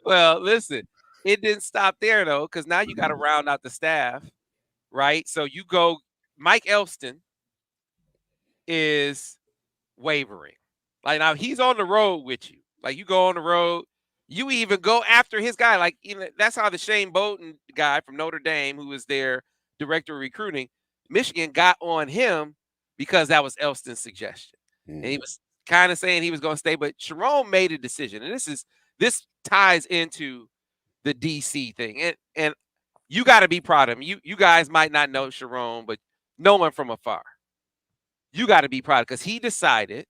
Well, listen, it didn't stop there though, because now you got to round out the staff, right? So you go. Mike Elston is wavering. Like now he's on the road with you. Like you go on the road. You even go after his guy. Like, that's how the Shane Bolton guy from Notre Dame, who was their director of recruiting, Michigan got on him because that was Elston's suggestion. And he was kind of saying he was going to stay, but Sherrone made a decision. And this ties into the DC thing. And you got to be proud of him. You guys might not know Sherrone, but know him from afar. You got to be proud because he decided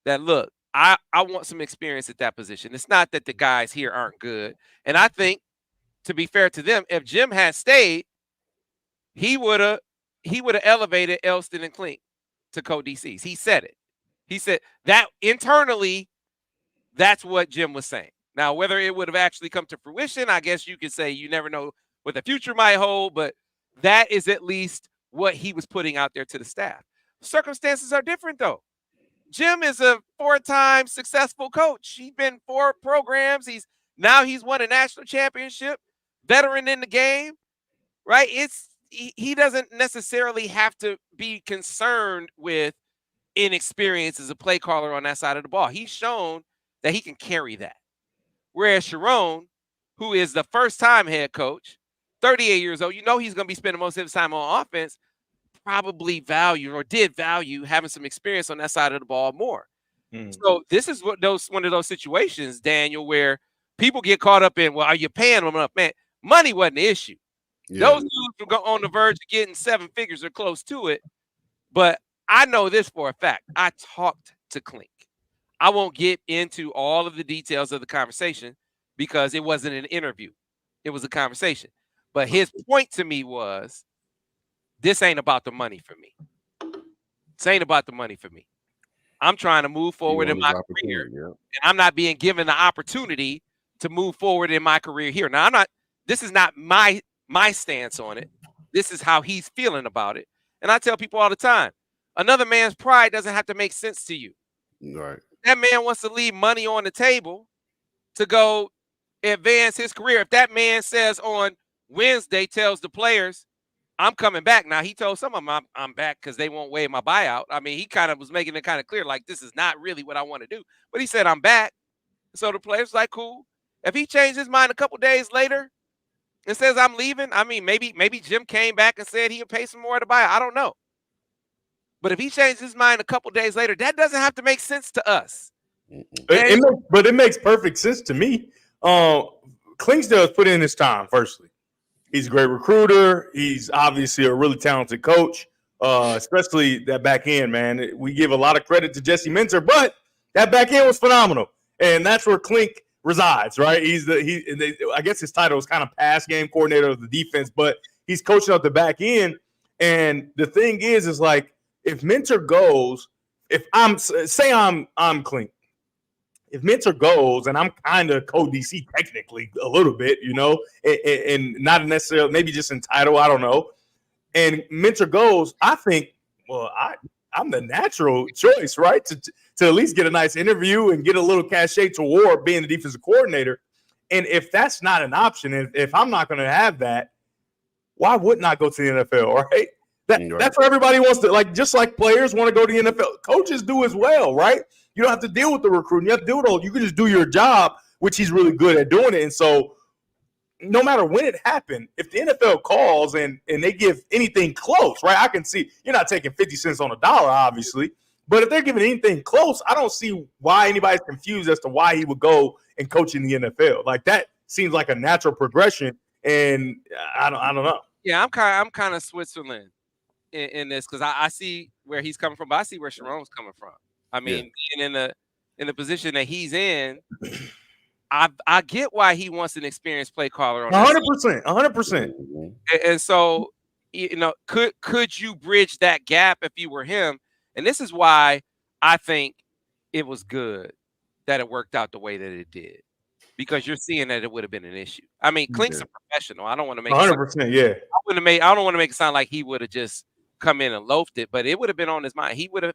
that, look, I want some experience at that position. It's not that the guys here aren't good. And I think, to be fair to them, if Jim had stayed, he would have elevated Elston and Klink to co-DCs. He said it. He said that internally, that's what Jim was saying. Now, whether it would have actually come to fruition, I guess you could say you never know what the future might hold, but that is at least what he was putting out there to the staff. Circumstances are different, though. Jim is a 4-time successful coach. He's been 4 programs. He's won a national championship, veteran in the game, right? He doesn't necessarily have to be concerned with inexperience as a play caller on that side of the ball. He's shown that he can carry that. Whereas Sherrone, who is the first-time head coach, 38 years old, he's going to be spending most of his time on offense, probably did value having some experience on that side of the ball more. So this is one of those situations, Daniel, where people get caught up in, well, are you paying them enough? Man, money wasn't the issue. Yeah. Those dudes were on the verge of getting 7 figures or close to it. But I know this for a fact. I talked to Klink. I won't get into all of the details of the conversation because it wasn't an interview. It was a conversation. But his point to me was, this ain't about the money for me. This ain't about the money for me. I'm trying to move forward in my career. Yeah. And I'm not being given the opportunity to move forward in my career here. Now, this is not my stance on it. This is how he's feeling about it. And I tell people all the time, another man's pride doesn't have to make sense to you. Right. That man wants to leave money on the table to go advance his career. If that man says on Wednesday, tells the players, I'm coming back. Now, he told some of them I'm back because they won't waive my buyout. I mean, he kind of was making it kind of clear, like, this is not really what I want to do. But he said, I'm back. So the players like, cool. If he changed his mind a couple days later and says I'm leaving, I mean, maybe Jim came back and said he would pay some more of the buyout. I don't know. But if he changed his mind a couple days later, that doesn't have to make sense to us. But it makes perfect sense to me. Klingsdale's put in his time, firstly. He's a great recruiter. He's obviously a really talented coach, especially that back end, man. We give a lot of credit to Jesse Minter, but that back end was phenomenal. And that's where Klink resides, right? I guess his title is kind of pass game coordinator of the defense, but he's coaching up the back end. And the thing is like, if Minter goes, if I'm Klink, if Minter goes, and I'm kind of co-DC technically a little bit, and not necessarily, maybe just in title, I don't know. And Minter goes, I think, well, I'm the natural choice, right? To at least get a nice interview and get a little cachet toward being the defensive coordinator. And if that's not an option, if I'm not going to have that, why wouldn't I go to the NFL, right? That's where everybody wants to, like, just like players want to go to the NFL. Coaches do as well, right? You don't have to deal with the recruiting. You have to deal with all. You can just do your job, which he's really good at doing it. And so no matter when it happened, if the NFL calls and they give anything close, right, I can see you're not taking 50 cents on a dollar, obviously. But if they're giving anything close, I don't see why anybody's confused as to why he would go and coach in the NFL. Like, that seems like a natural progression. And I don't know. Yeah, I'm kind of Switzerland in this because I see where he's coming from, but I see where Sherrone's coming from. I mean, being in the position that he's in, I get why he wants an experienced play caller on 100%. And so, could you bridge that gap if you were him? And this is why I think it was good that it worked out the way that it did, because you're seeing that it would have been an issue. I mean, Klink's a professional. I don't want to make 100%. I don't want to make it sound like he would have just come in and loafed it, but it would have been on his mind. He would have.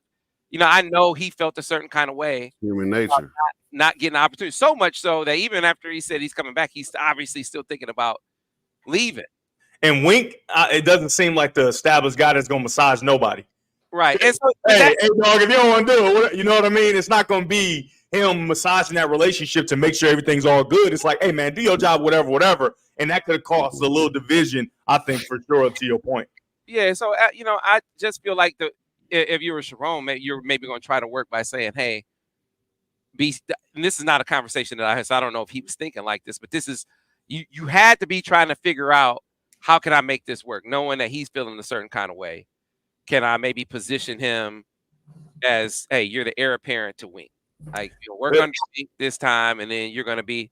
I know he felt a certain kind of way. Human nature. Not getting an opportunity. So much so that even after he said he's coming back, he's obviously still thinking about leaving. And Wink, it doesn't seem like the established guy that's going to massage nobody. Right. And so, hey, dog, if you don't want to do it, you know what I mean? It's not going to be him massaging that relationship to make sure everything's all good. It's like, hey, man, do your job, whatever. And that could have caused a little division, I think, for sure, to your point. Yeah. So, I just feel like if you were Sherrone, you're maybe going to try to work by saying, hey, and this is not a conversation that I had, so I don't know if he was thinking like this, but this is, you had to be trying to figure out, how can I make this work? Knowing that he's feeling a certain kind of way. Can I maybe position him as, hey, you're the heir apparent to Wink. Like, work on Wink this time, and then you're going to be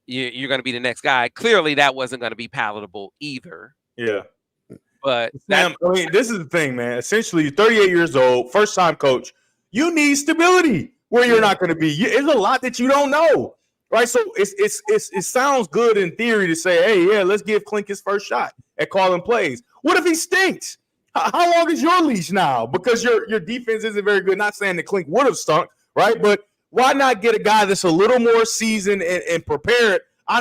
the next guy. Clearly, that wasn't going to be palatable either. Yeah. But Sam, this is the thing, man. Essentially, you're 38 years old, first-time coach. You need stability where you're not going to be. There's a lot that you don't know. right? So it sounds good in theory to say, hey, yeah, let's give Klink his first shot at calling plays. What if he stinks? How long is your leash now? Because your defense isn't very good. Not saying that Klink would have stunk, right? But why not get a guy that's a little more seasoned and prepared? I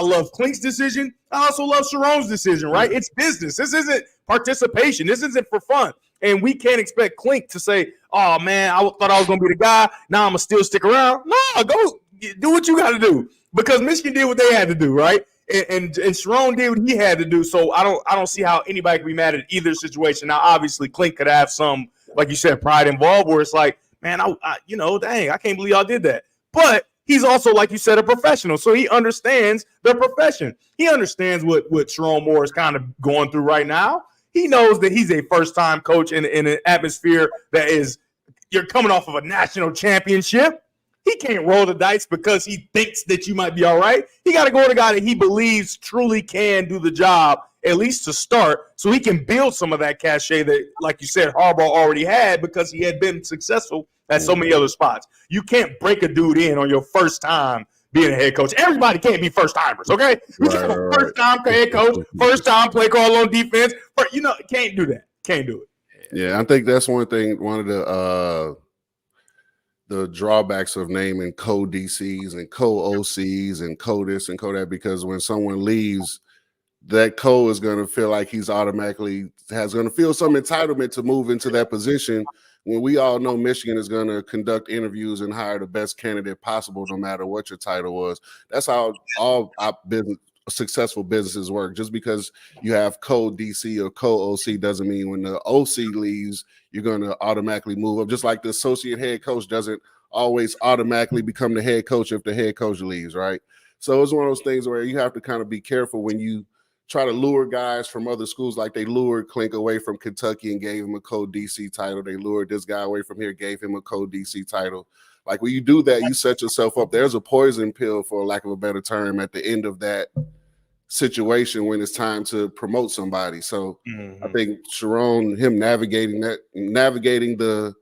love Klink's decision. I also love Sherrone's decision, right? It's business. This isn't participation. This isn't for fun. And we can't expect Klink to say, oh, man, I thought I was going to be the guy. Now I'm going to still stick around. No, go do what you got to do. Because Michigan did what they had to do, right? And Sherrone did what he had to do. So I don't see how anybody can be mad at either situation. Now, obviously, Klink could have some, like you said, pride involved where it's like, man, dang, I can't believe y'all did that. But he's also, like you said, a professional. So he understands the profession. He understands what Sherrone Moore is kind of going through right now. He knows that he's a first-time coach in an atmosphere that is – you're coming off of a national championship. He can't roll the dice because he thinks that you might be all right. He got to go with a guy that he believes truly can do the job, at least to start, so he can build some of that cachet that, like you said, Harbaugh already had because he had been successful at so many other spots. You can't break a dude in on your first time being a head coach. Everybody can't be first-timers, okay? You can't be first-time head coach, first-time play call on defense. Can't do that. Can't do it. Yeah, I think that's one thing, one of the drawbacks of naming co-DCs and co-OCs and co-this and co-that, because when someone leaves, that co is going to feel like he's automatically going to feel some entitlement to move into that position, when we all know Michigan is going to conduct interviews and hire the best candidate possible, no matter what your title was. That's how all successful businesses work. Just because you have co-DC or co-OC doesn't mean when the OC leaves, you're going to automatically move up. Just like the associate head coach doesn't always automatically become the head coach if the head coach leaves, right? So it's one of those things where you have to kind of be careful when you try to lure guys from other schools, like they lured Klink away from Kentucky and gave him a co-DC title. They lured this guy away from here, gave him a co-DC title. Like when you do that, you set yourself up. There's a poison pill, for lack of a better term, at the end of that situation when it's time to promote somebody. So I think Sherrone, him navigating the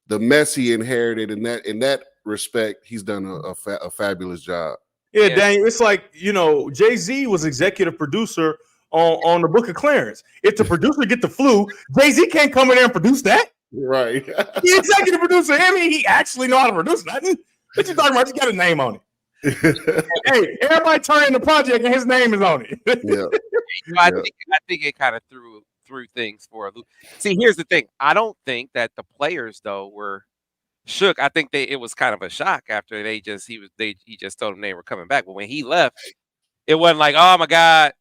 mess he inherited in that respect, he's done a fabulous job. Yeah, Daniel, it's like, Jay-Z was executive producer on the Book of Clarence. If the producer get the flu, Jay-Z can't come in there and produce that. Right. The executive producer, he actually know how to produce nothing. What you talking about? He got a name on it. Hey, everybody turn in the project and his name is on it. Yeah. I think it kind of threw things for a loop. See, here's the thing. I don't think that the players though were shook. I think it was kind of a shock after he just told them they were coming back. But when he left, it wasn't like, oh my God,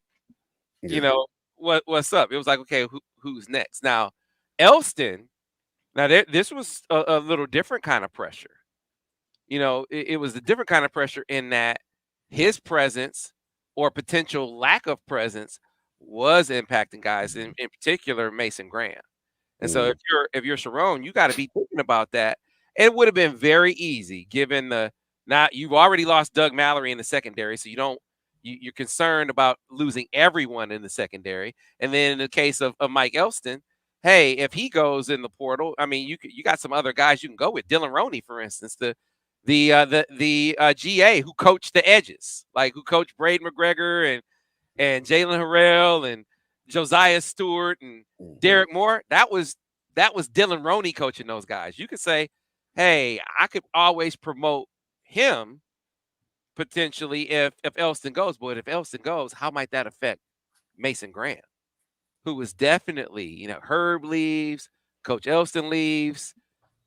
what's up? It was like, okay, who's next? Now, Elston. Now this was a little different kind of pressure. It was a different kind of pressure in that his presence or potential lack of presence was impacting guys, in particular Mason Graham. And so if you're Sherrone, you got to be thinking about that. It would have been very easy given you've already lost Doug Mallory in the secondary, so you're concerned about losing everyone in the secondary. And then in the case of Mike Elston, hey, if he goes in the portal, I mean, you got some other guys you can go with. Dylan Roney, for instance, the GA who coached the edges, like who coached Braden McGregor and Jalen Harrell and Josiah Stewart and Derek Moore. That was Dylan Roney coaching those guys. You could say, hey, I could always promote him potentially if Elston goes. But if Elston goes, how might that affect Mason Graham, who was definitely, Herb leaves, Coach Elston leaves.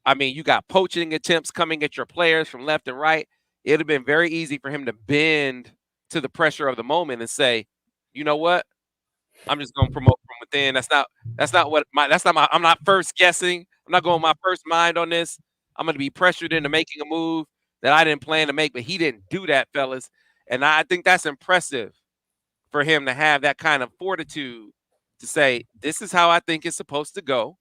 I mean, you got poaching attempts coming at your players from left and right. It'd have been very easy for him to bend to the pressure of the moment and say, you know what? I'm just going to promote from within. I'm not first guessing. I'm not going my first mind on this. I'm going to be pressured into making a move that I didn't plan to make, but he didn't do that, fellas. And I think that's impressive for him to have that kind of fortitude to say, this is how I think it's supposed to go.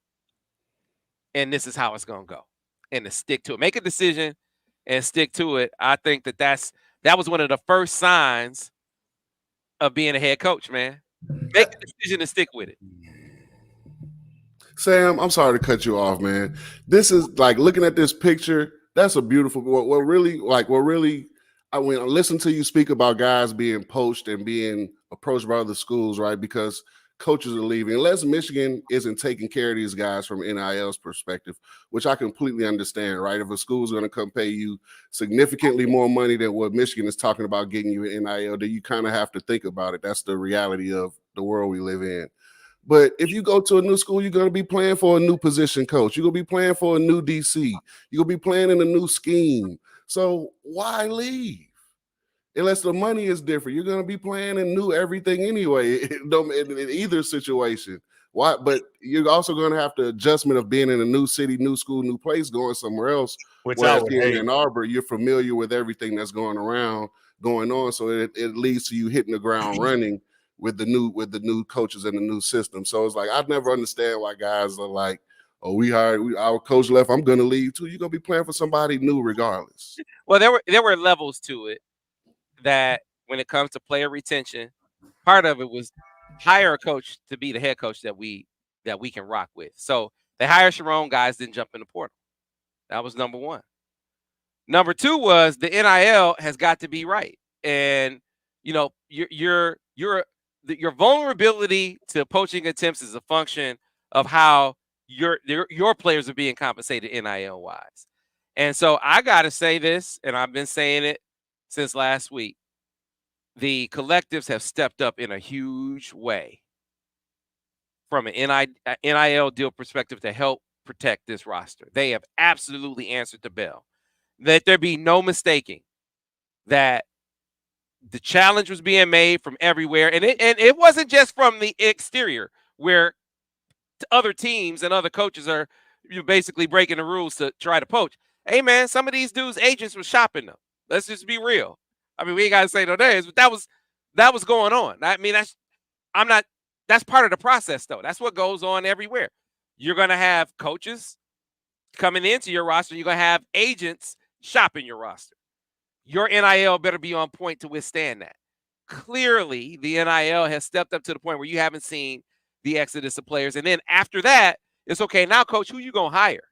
And this is how it's going to go, and to stick to it, make a decision and stick to it. I think that was one of the first signs of being a head coach, man. Make a decision and stick with it. Sam, I'm sorry to cut you off, man. This is like looking at this picture. That's a beautiful. What really when I listen to you speak about guys being poached and being approached by other schools, right? Because coaches are leaving. Unless Michigan isn't taking care of these guys from NIL's perspective, which I completely understand, right? If a school's going to come pay you significantly more money than what Michigan is talking about getting you in NIL, then you kind of have to think about it. That's the reality of the world we live in. But if you go to a new school, you're going to be playing for a new position coach. You're going to be playing for a new DC. You're going to be playing in a new scheme. So why leave? Unless the money is different, you're going to be playing in new everything anyway. In either situation. Why? But you're also going to have the adjustment of being in a new city, new school, new place, going somewhere else. Which Whereas I would here hate. in Ann Arbor, you're familiar with everything that's going on. So it leads to you hitting the ground running with the new coaches and the new system. So it's like I never understand why guys are like, "Oh, our coach left. I'm going to leave too." You're going to be playing for somebody new regardless. Well, there were levels to it. That when it comes to player retention, part of it was hire a coach to be the head coach that we can rock with. So they hired Sherrone, guys didn't jump in the portal. That was number one. Number two was the NIL has got to be right, and you know your vulnerability to poaching attempts is a function of how your players are being compensated NIL wise. And so I got to say this, and I've been saying it since last week. The collectives have stepped up in a huge way from an NIL deal perspective to help protect this roster. They have absolutely answered the bell. Let there be no mistaking that the challenge was being made from everywhere. And it wasn't just from the exterior where other teams and other coaches are basically breaking the rules to try to poach. Hey, man, some of these dudes' agents were shopping them. Let's just be real. I mean, we ain't got to say no names, but that was going on. I mean, that's part of the process, though. That's what goes on everywhere. You're going to have coaches coming into your roster. You're going to have agents shopping your roster. Your NIL better be on point to withstand that. Clearly, the NIL has stepped up to the point where you haven't seen the exodus of players. And then after that, it's okay, now, coach, who you going to hire?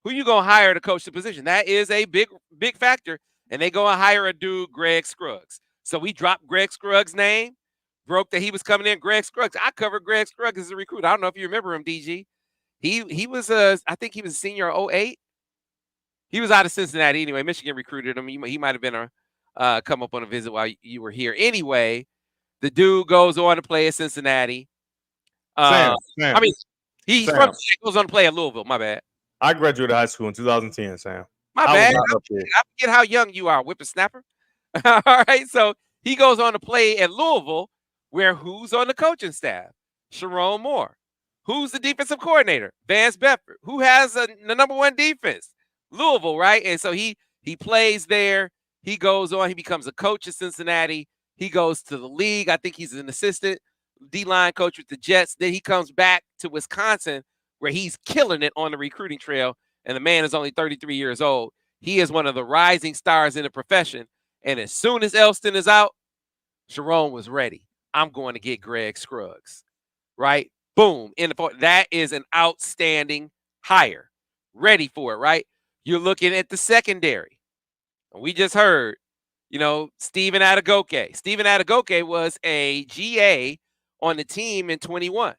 Who you going to hire to coach the position? That is a big factor. And they go and hire a dude, Greg Scruggs. So we dropped Greg Scruggs' name, broke that he was coming in. Greg Scruggs. I covered Greg Scruggs as a recruit. I don't know if you remember him, DG. He was I think he was a senior 08. He was out of Cincinnati anyway. Michigan recruited him. He might have been come up on a visit while you were here. Anyway, the dude goes on to play at Cincinnati. Sam. I mean, he goes on to play at Louisville. My bad. I graduated high school in 2010, Sam. My bad. I forget how young you are, whippersnapper. All right. So he goes on to play at Louisville, where who's on the coaching staff? Sherrone Moore. Who's the defensive coordinator? Vance Bedford. Who has the number one defense? Louisville, right? And so he plays there. He goes on. He becomes a coach at Cincinnati. He goes to the league. I think he's an assistant D-line coach with the Jets. Then he comes back to Wisconsin, where he's killing it on the recruiting trail. And the man is only 33 years old. He is one of the rising stars in the profession. And as soon as Elston is out, Sherrone was ready. I'm going to get Greg Scruggs, right? Boom. That is an outstanding hire. Ready for it, right? You're looking at the secondary. We just heard, Stephen Adegoke. Stephen Adegoke was a GA on the team in 21.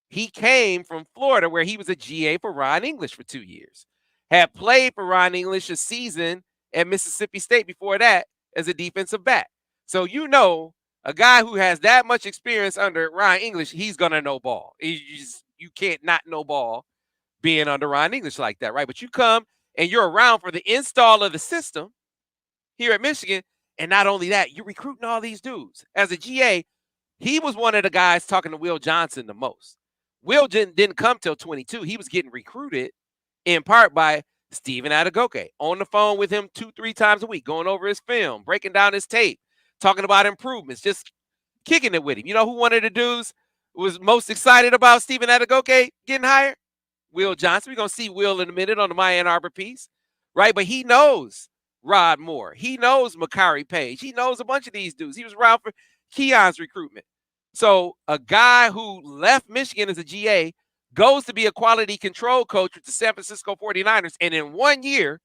He came from Florida, where he was a GA for Ron English for 2 years. Had played for Ron English a season at Mississippi State before that as a defensive back. So a guy who has that much experience under Ron English, he's going to know ball. You can't not know ball being under Ron English like that, right? But you come and you're around for the install of the system here at Michigan, and not only that, you're recruiting all these dudes. As a GA, he was one of the guys talking to Will Johnson the most. Will didn't come till 22. He was getting recruited in part by Stephen Adegoke, on the phone with him 2-3 times a week, going over his film, breaking down his tape, talking about improvements, just kicking it with him. You know who one of the dudes was most excited about Stephen Adegoke getting hired? Will Johnson. We're going to see Will in a minute on the My Ann Arbor piece, right? But he knows Rod Moore. He knows Makari Page. He knows a bunch of these dudes. He was around for Keon's recruitment. So a guy who left Michigan as a GA goes to be a quality control coach with the San Francisco 49ers. And in 1 year,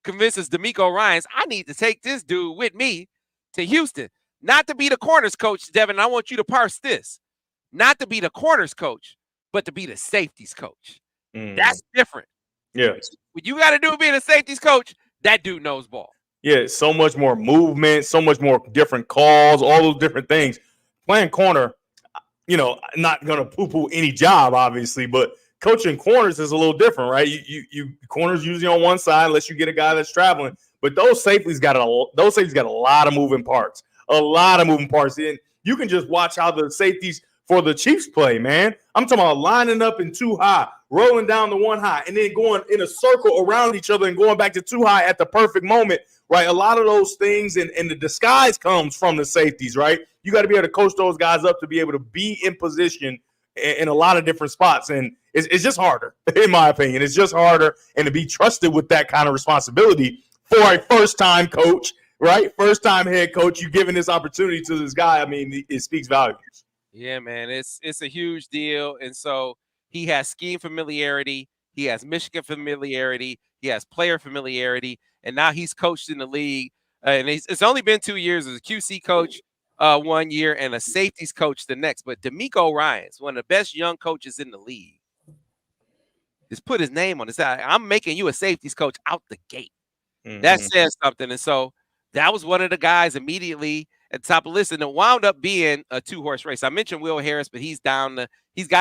convinces D'Amico Ryans, I need to take this dude with me to Houston. Not to be the corners coach, Devin. I want you to parse this. Not to be the corners coach, but to be the safeties coach. That's different. Yeah. What you got to do being a safeties coach, that dude knows ball. Yeah, so much more movement, so much more different calls, all those different things. Playing corner, not going to poo-poo any job, obviously, but coaching corners is a little different, right? You corners usually on one side unless you get a guy that's traveling, but those safeties got a lot of moving parts, and you can just watch how the safeties for the Chiefs play, man. I'm talking about lining up in two high, rolling down the one high, and then going in a circle around each other and going back to two high at the perfect moment, right? A lot of those things and the disguise comes from the safeties, right? You got to be able to coach those guys up to be able to be in position in a lot of different spots. And it's just harder, in my opinion. It's just harder. And to be trusted with that kind of responsibility for a first-time coach, right? First-time head coach, you giving this opportunity to this guy, I mean, it speaks volumes. Yeah, man, it's a huge deal. And so he has scheme familiarity. He has Michigan familiarity. He has player familiarity. And now he's coached in the league. And it's only been 2 years as a QC coach 1 year and a safeties coach the next. But D'Amico Ryans, one of the best young coaches in the league, just put his name on his side. I'm making you a safeties coach out the gate. That says something. And so that was one of the guys immediately at the top of the list, and it wound up being a 2-horse race. I mentioned Will Harris, but he's got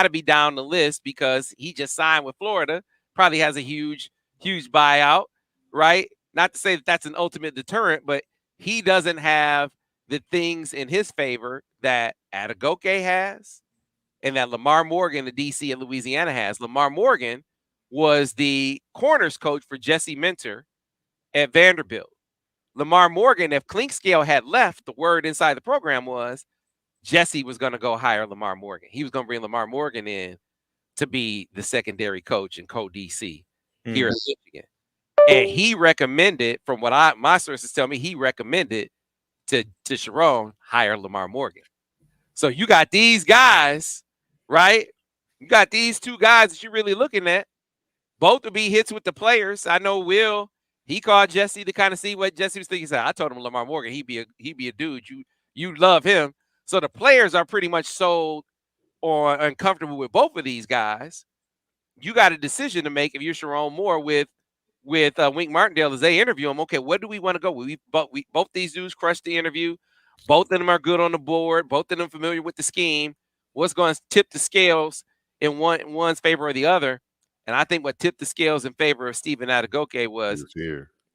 to be down the list because he just signed with Florida. Probably has a huge buyout, right? Not to say that that's an ultimate deterrent, but he doesn't have the things in his favor that Adegoke has and that Lamar Morgan, the DC at Louisiana, has. Lamar Morgan was the corners coach for Jesse Minter at Vanderbilt. Lamar Morgan, if Clinkscale had left, the word inside the program was Jesse was going to go hire Lamar Morgan. He was going to bring Lamar Morgan in to be the secondary coach and co-DC here in Michigan. And he recommended, from what my sources tell me, he recommended to Sherrone hire Lamar Morgan. So you got these guys, right? You got these two guys that you're really looking at. Both will be hits with the players. I know Will. He called Jesse to kind of see what Jesse was thinking. He said, I told him Lamar Morgan, he'd be a dude. You love him. So the players are pretty much sold or uncomfortable with both of these guys. You got a decision to make if you're Sherrone Moore with Wink Martindale as they interview him. Okay, where do we want to go? Both these dudes crushed the interview. Both of them are good on the board. Both of them familiar with the scheme. What's going to tip the scales in one's favor or the other? And I think what tipped the scales in favor of Stephen Adegoke was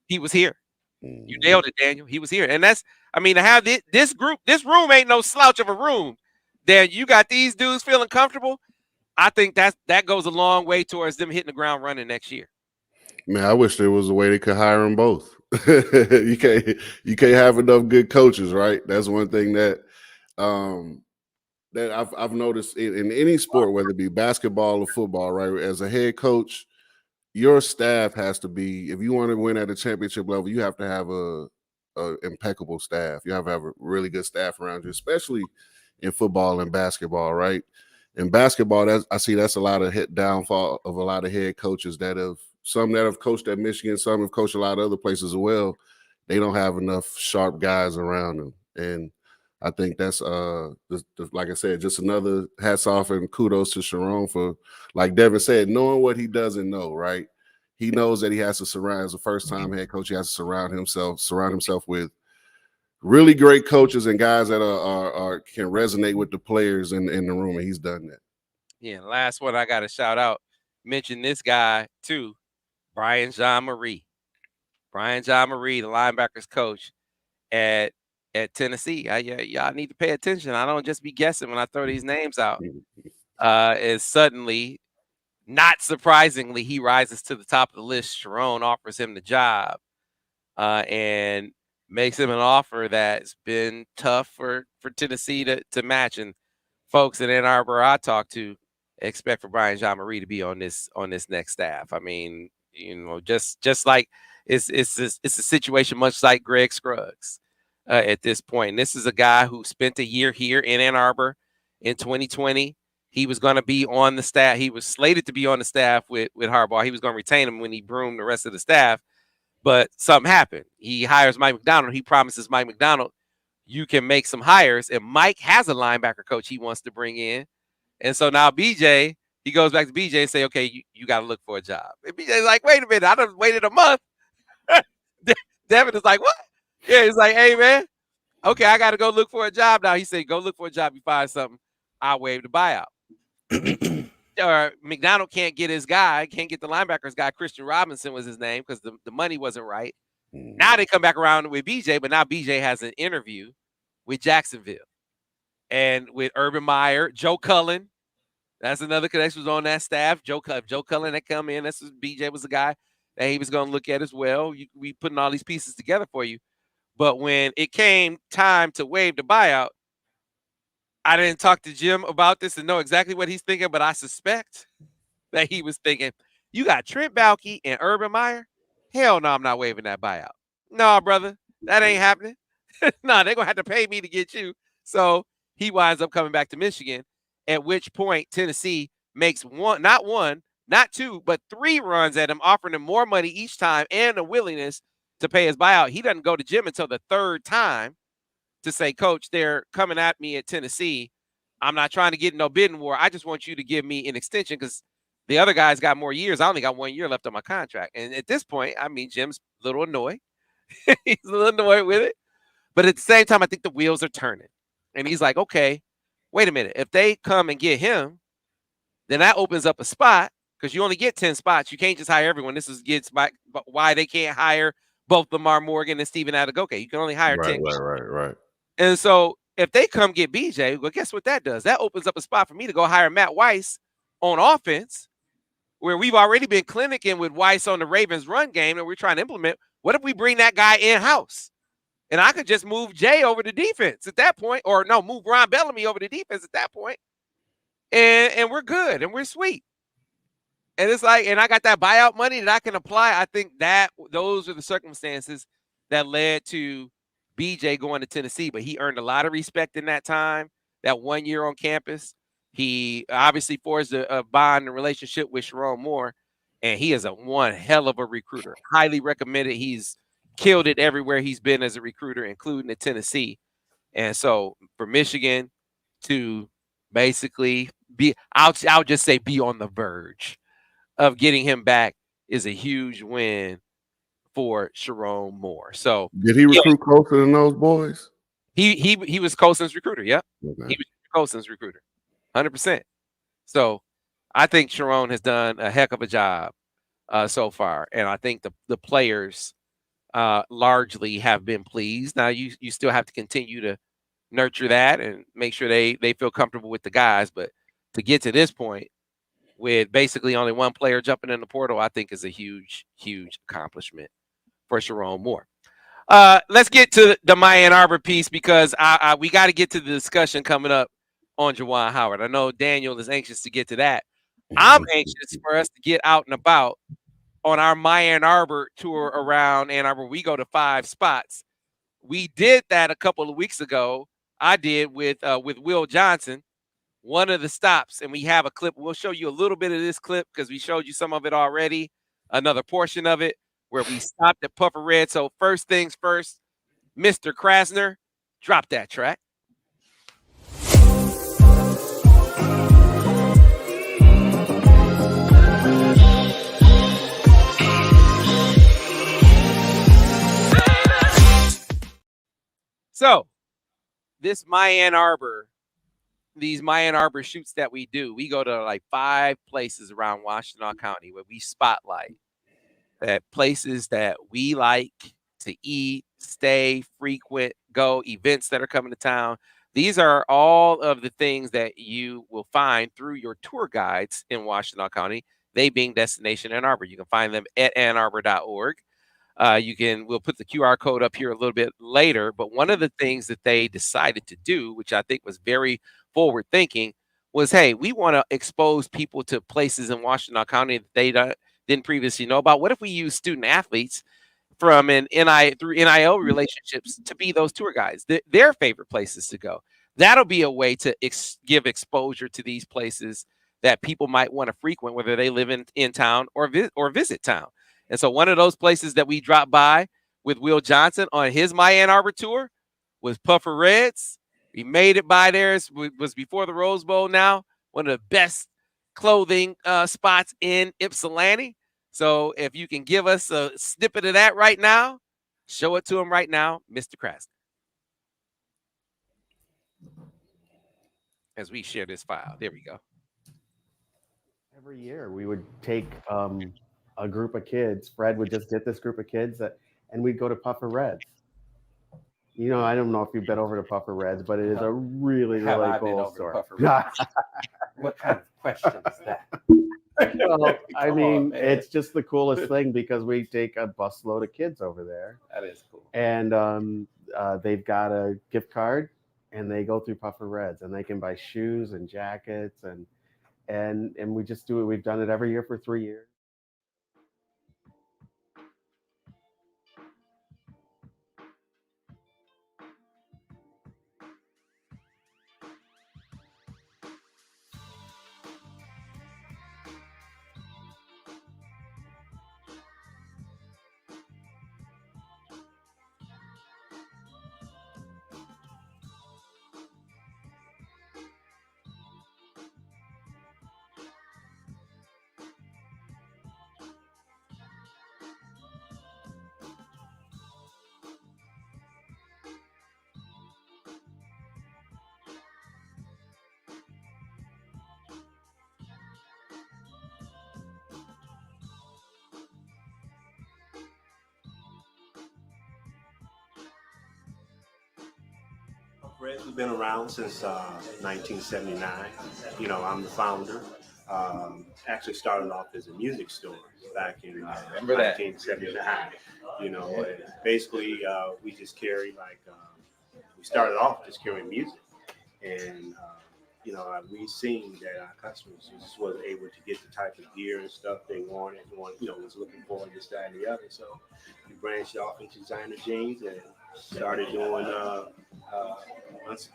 he was here. You nailed it, Daniel. He was here. And to have this room ain't no slouch of a room. Dan, you got these dudes feeling comfortable. I think that goes a long way towards them hitting the ground running next year. Man, I wish there was a way they could hire them both. You can't have enough good coaches, right? That's one thing that I've noticed in any sport, whether it be basketball or football, right? As a head coach, your staff has to be, if you want to win at a championship level, you have to have a impeccable staff. You have to have a really good staff around you, especially in football and basketball, right? In basketball, that's a lot of downfall of a lot of head coaches some that have coached at Michigan, some have coached a lot of other places as well. They don't have enough sharp guys around them. And I think that's like I said, just another hats off and kudos to Sherrone for, like Devin said, knowing what he doesn't know, right? He knows that he has to surround, as a first-time head coach, he has to surround himself with really great coaches and guys that can resonate with the players in the room, and he's done that. Yeah, last one I got to shout out, mention this guy too, Brian Jean-Marie. Brian Jean-Marie, the linebackers coach at Tennessee. Y'all need to pay attention. I don't just be guessing when I throw these names out. And suddenly, not surprisingly, he rises to the top of the list. Sherrone offers him the job and makes him an offer that's been tough for Tennessee to match. And folks in Ann Arbor I talked to expect for Brian Jean-Marie to be on this next staff. I mean, just like it's a situation much like Greg Scruggs at this point. And this is a guy who spent a year here in Ann Arbor in 2020. He was going to be on the staff. He was slated to be on the staff with Harbaugh. He was going to retain him when he broomed the rest of the staff. But something happened. He hires Mike McDonald. He promises Mike McDonald, you can make some hires. And Mike has a linebacker coach he wants to bring in. And so now BJ, he goes back to BJ and say, okay, you got to look for a job. And BJ's like, wait a minute, I done waited a month. Devin is like, what? Yeah, he's like, hey, man, okay, I got to go look for a job now. He said, go look for a job. You find something, I'll waive the buyout. Or McDonald can't get his guy, can't get the linebackers guy. Christian Robinson was his name because the money wasn't right. Now they come back around with BJ, but now BJ has an interview with Jacksonville and with Urban Meyer, Joe Cullen. That's another connection was on that staff. Joe Cullen that come in. That's BJ was the guy that he was going to look at as well. We putting all these pieces together for you. But when it came time to waive the buyout, I didn't talk to Jim about this and know exactly what he's thinking, but I suspect that he was thinking, you got Trent Baalke and Urban Meyer? Hell no, I'm not waiving that buyout. No, brother, that ain't happening. No, they're going to have to pay me to get you. So he winds up coming back to Michigan, at which point Tennessee makes not two, but 3 runs at him, offering him more money each time and a willingness to pay his buyout. He doesn't go to Jim until the 3rd time to say, Coach, they're coming at me at Tennessee. I'm not trying to get in no bidding war. I just want you to give me an extension because the other guys got more years. I only got 1 year left on my contract. And at this point, I mean, Jim's a little annoyed. He's a little annoyed with it. But at the same time, I think the wheels are turning. And he's like, okay, wait a minute. If they come and get him, then that opens up a spot because you only get 10 spots. You can't just hire everyone. This gets why they can't hire both Lamar Morgan and Steven Adegoke. You can only hire 10. Right. And so if they come get BJ, well, guess what that does? That opens up a spot for me to go hire Matt Weiss on offense, where we've already been clinicking with Weiss on the Ravens run game and we're trying to implement. What if we bring that guy in-house? And I could just move Jay over to defense at that point, or no, move Ron Bellamy over to defense at that point. And we're good and we're sweet. And it's like, and I got that buyout money that I can apply. I think that those are the circumstances that led to BJ going to Tennessee, but he earned a lot of respect in that time, that 1 year on campus. He obviously forged a bond and relationship with Sherrone Moore, and he is one hell of a recruiter. Highly recommended. He's killed it everywhere he's been as a recruiter, including at Tennessee. And so for Michigan to basically I'll just say be on the verge of getting him back is a huge win for Sherrone Moore. So did he recruit closer than those boys? He was Colson's recruiter. Yep. Okay. He was Colson's recruiter. 100%. So I think Sherrone has done a heck of a job so far. And I think the players largely have been pleased. Now you still have to continue to nurture that and make sure they feel comfortable with the guys. But to get to this point with basically only one player jumping in the portal, I think is a huge, huge accomplishment for Sherrone Moore. Let's get to the my Ann Arbor piece because we got to get to the discussion coming up on Juwan Howard. I know Daniel is anxious to get to that. I'm anxious for us to get out and about on our My Ann Arbor tour around Ann Arbor. We go to 5 spots. We did that a couple of weeks ago. I did with Will Johnson, one of the stops, and we have a clip. We'll show you a little bit of this clip because we showed you some of it already, another portion of it where we stopped at Puffer Red. So first things first, Mr. Krasner, drop that track. So this My Ann Arbor, these My Ann Arbor shoots that we do, we go to like 5 places around Washtenaw County where we spotlight that places that we like to eat, stay, frequent, go, events that are coming to town. These are all of the things that you will find through your tour guides in Washtenaw County, they being Destination Ann Arbor. You can find them at annarbor.org. We'll put the QR code up here a little bit later, but one of the things that they decided to do, which I think was very forward thinking, was, hey, we want to expose people to places in Washtenaw County that they didn't previously know about. What if we use student athletes from through NIL relationships to be those tour guides, their favorite places to go? That'll be a way to give exposure to these places that people might want to frequent, whether they live in town or visit town. And so one of those places that we dropped by with Will Johnson on his My Ann Arbor tour was Puffer Reds. We made it by there. It was before the Rose Bowl now. One of the best clothing spots in Ypsilanti. So if you can give us a snippet of that right now, show it to him right now, Mr. Krasner. As we share this file. There we go. Every year we would take a group of kids. Fred would just get this group of kids and we'd go to Puffer Reds. You know, I don't know if you've been over to Puffer Reds, but it is a really, really cool store. What kind of question is that? Well, I mean, it's just the coolest thing because we take a busload of kids over there. That is cool. And they've got a gift card and they go through Puffer Reds and they can buy shoes and jackets and we just do it. We've done it every year for 3 years. Reds has been around since 1979. You know, I'm the founder. Actually started off as a music store back in 1979. You know, and basically we just carry we started off just carrying music. And, you know, we've seen that our customers just wasn't able to get the type of gear and stuff they wanted, you know, was looking for this, that, and the other. So we branched off into designer jeans and started doing once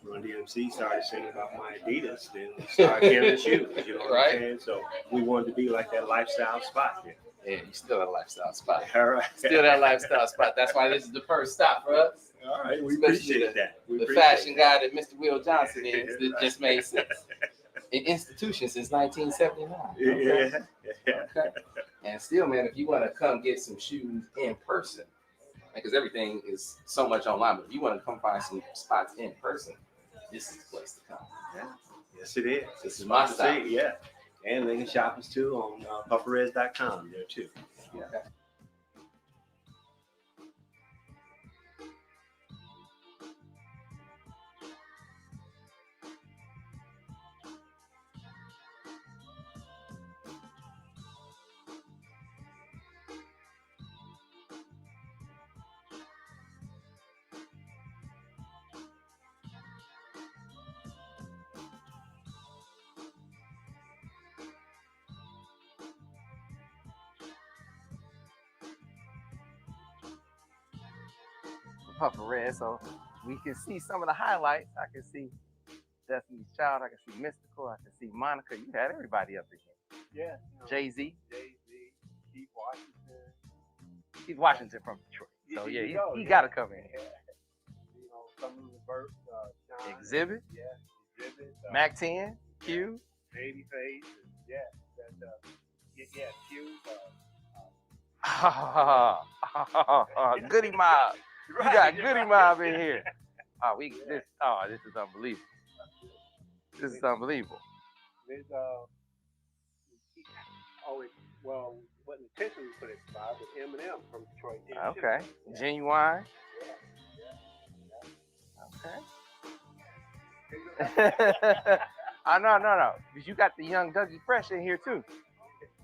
Run DMC started singing about my Adidas, then we started carrying shoes, you know what I'm saying? So we wanted to be like that lifestyle spot there. Yeah, you still that lifestyle spot. All right. Still that lifestyle spot. That's why this is the first stop for us. All right, we Especially appreciate that. The fashion guy that Mr. Will Johnson is, that just made sense. An institution since 1979. Okay? Yeah. Okay. And still, man, if you want to come get some shoes in person, because everything is so much online, but if you want to come find some spots in person, this is the place to come. Yeah. Yes, it is. This is my style. Yeah. And they can shop us too on pufferreds.com there too. Yeah. Okay. Puffer Red, so we can see some of the highlights. I can see Destiny's Child, I can see Mystical, I can see Monica. You had everybody up here. Yeah. Jay-Z. Keith Washington. He's Washington from Detroit. So yeah, he got to come in. Yeah. You know, some of the verse, Sean, Exhibit. Yeah. Exhibit. Mac 10, Q. Babyface. Yeah. Q. Goody Mob. You got Goody Mob in here. This is unbelievable. This is unbelievable. There's wasn't intentionally put it by, but Eminem from Detroit. Okay. Genuine. Okay. No. Because you got the young Dougie Fresh in here too.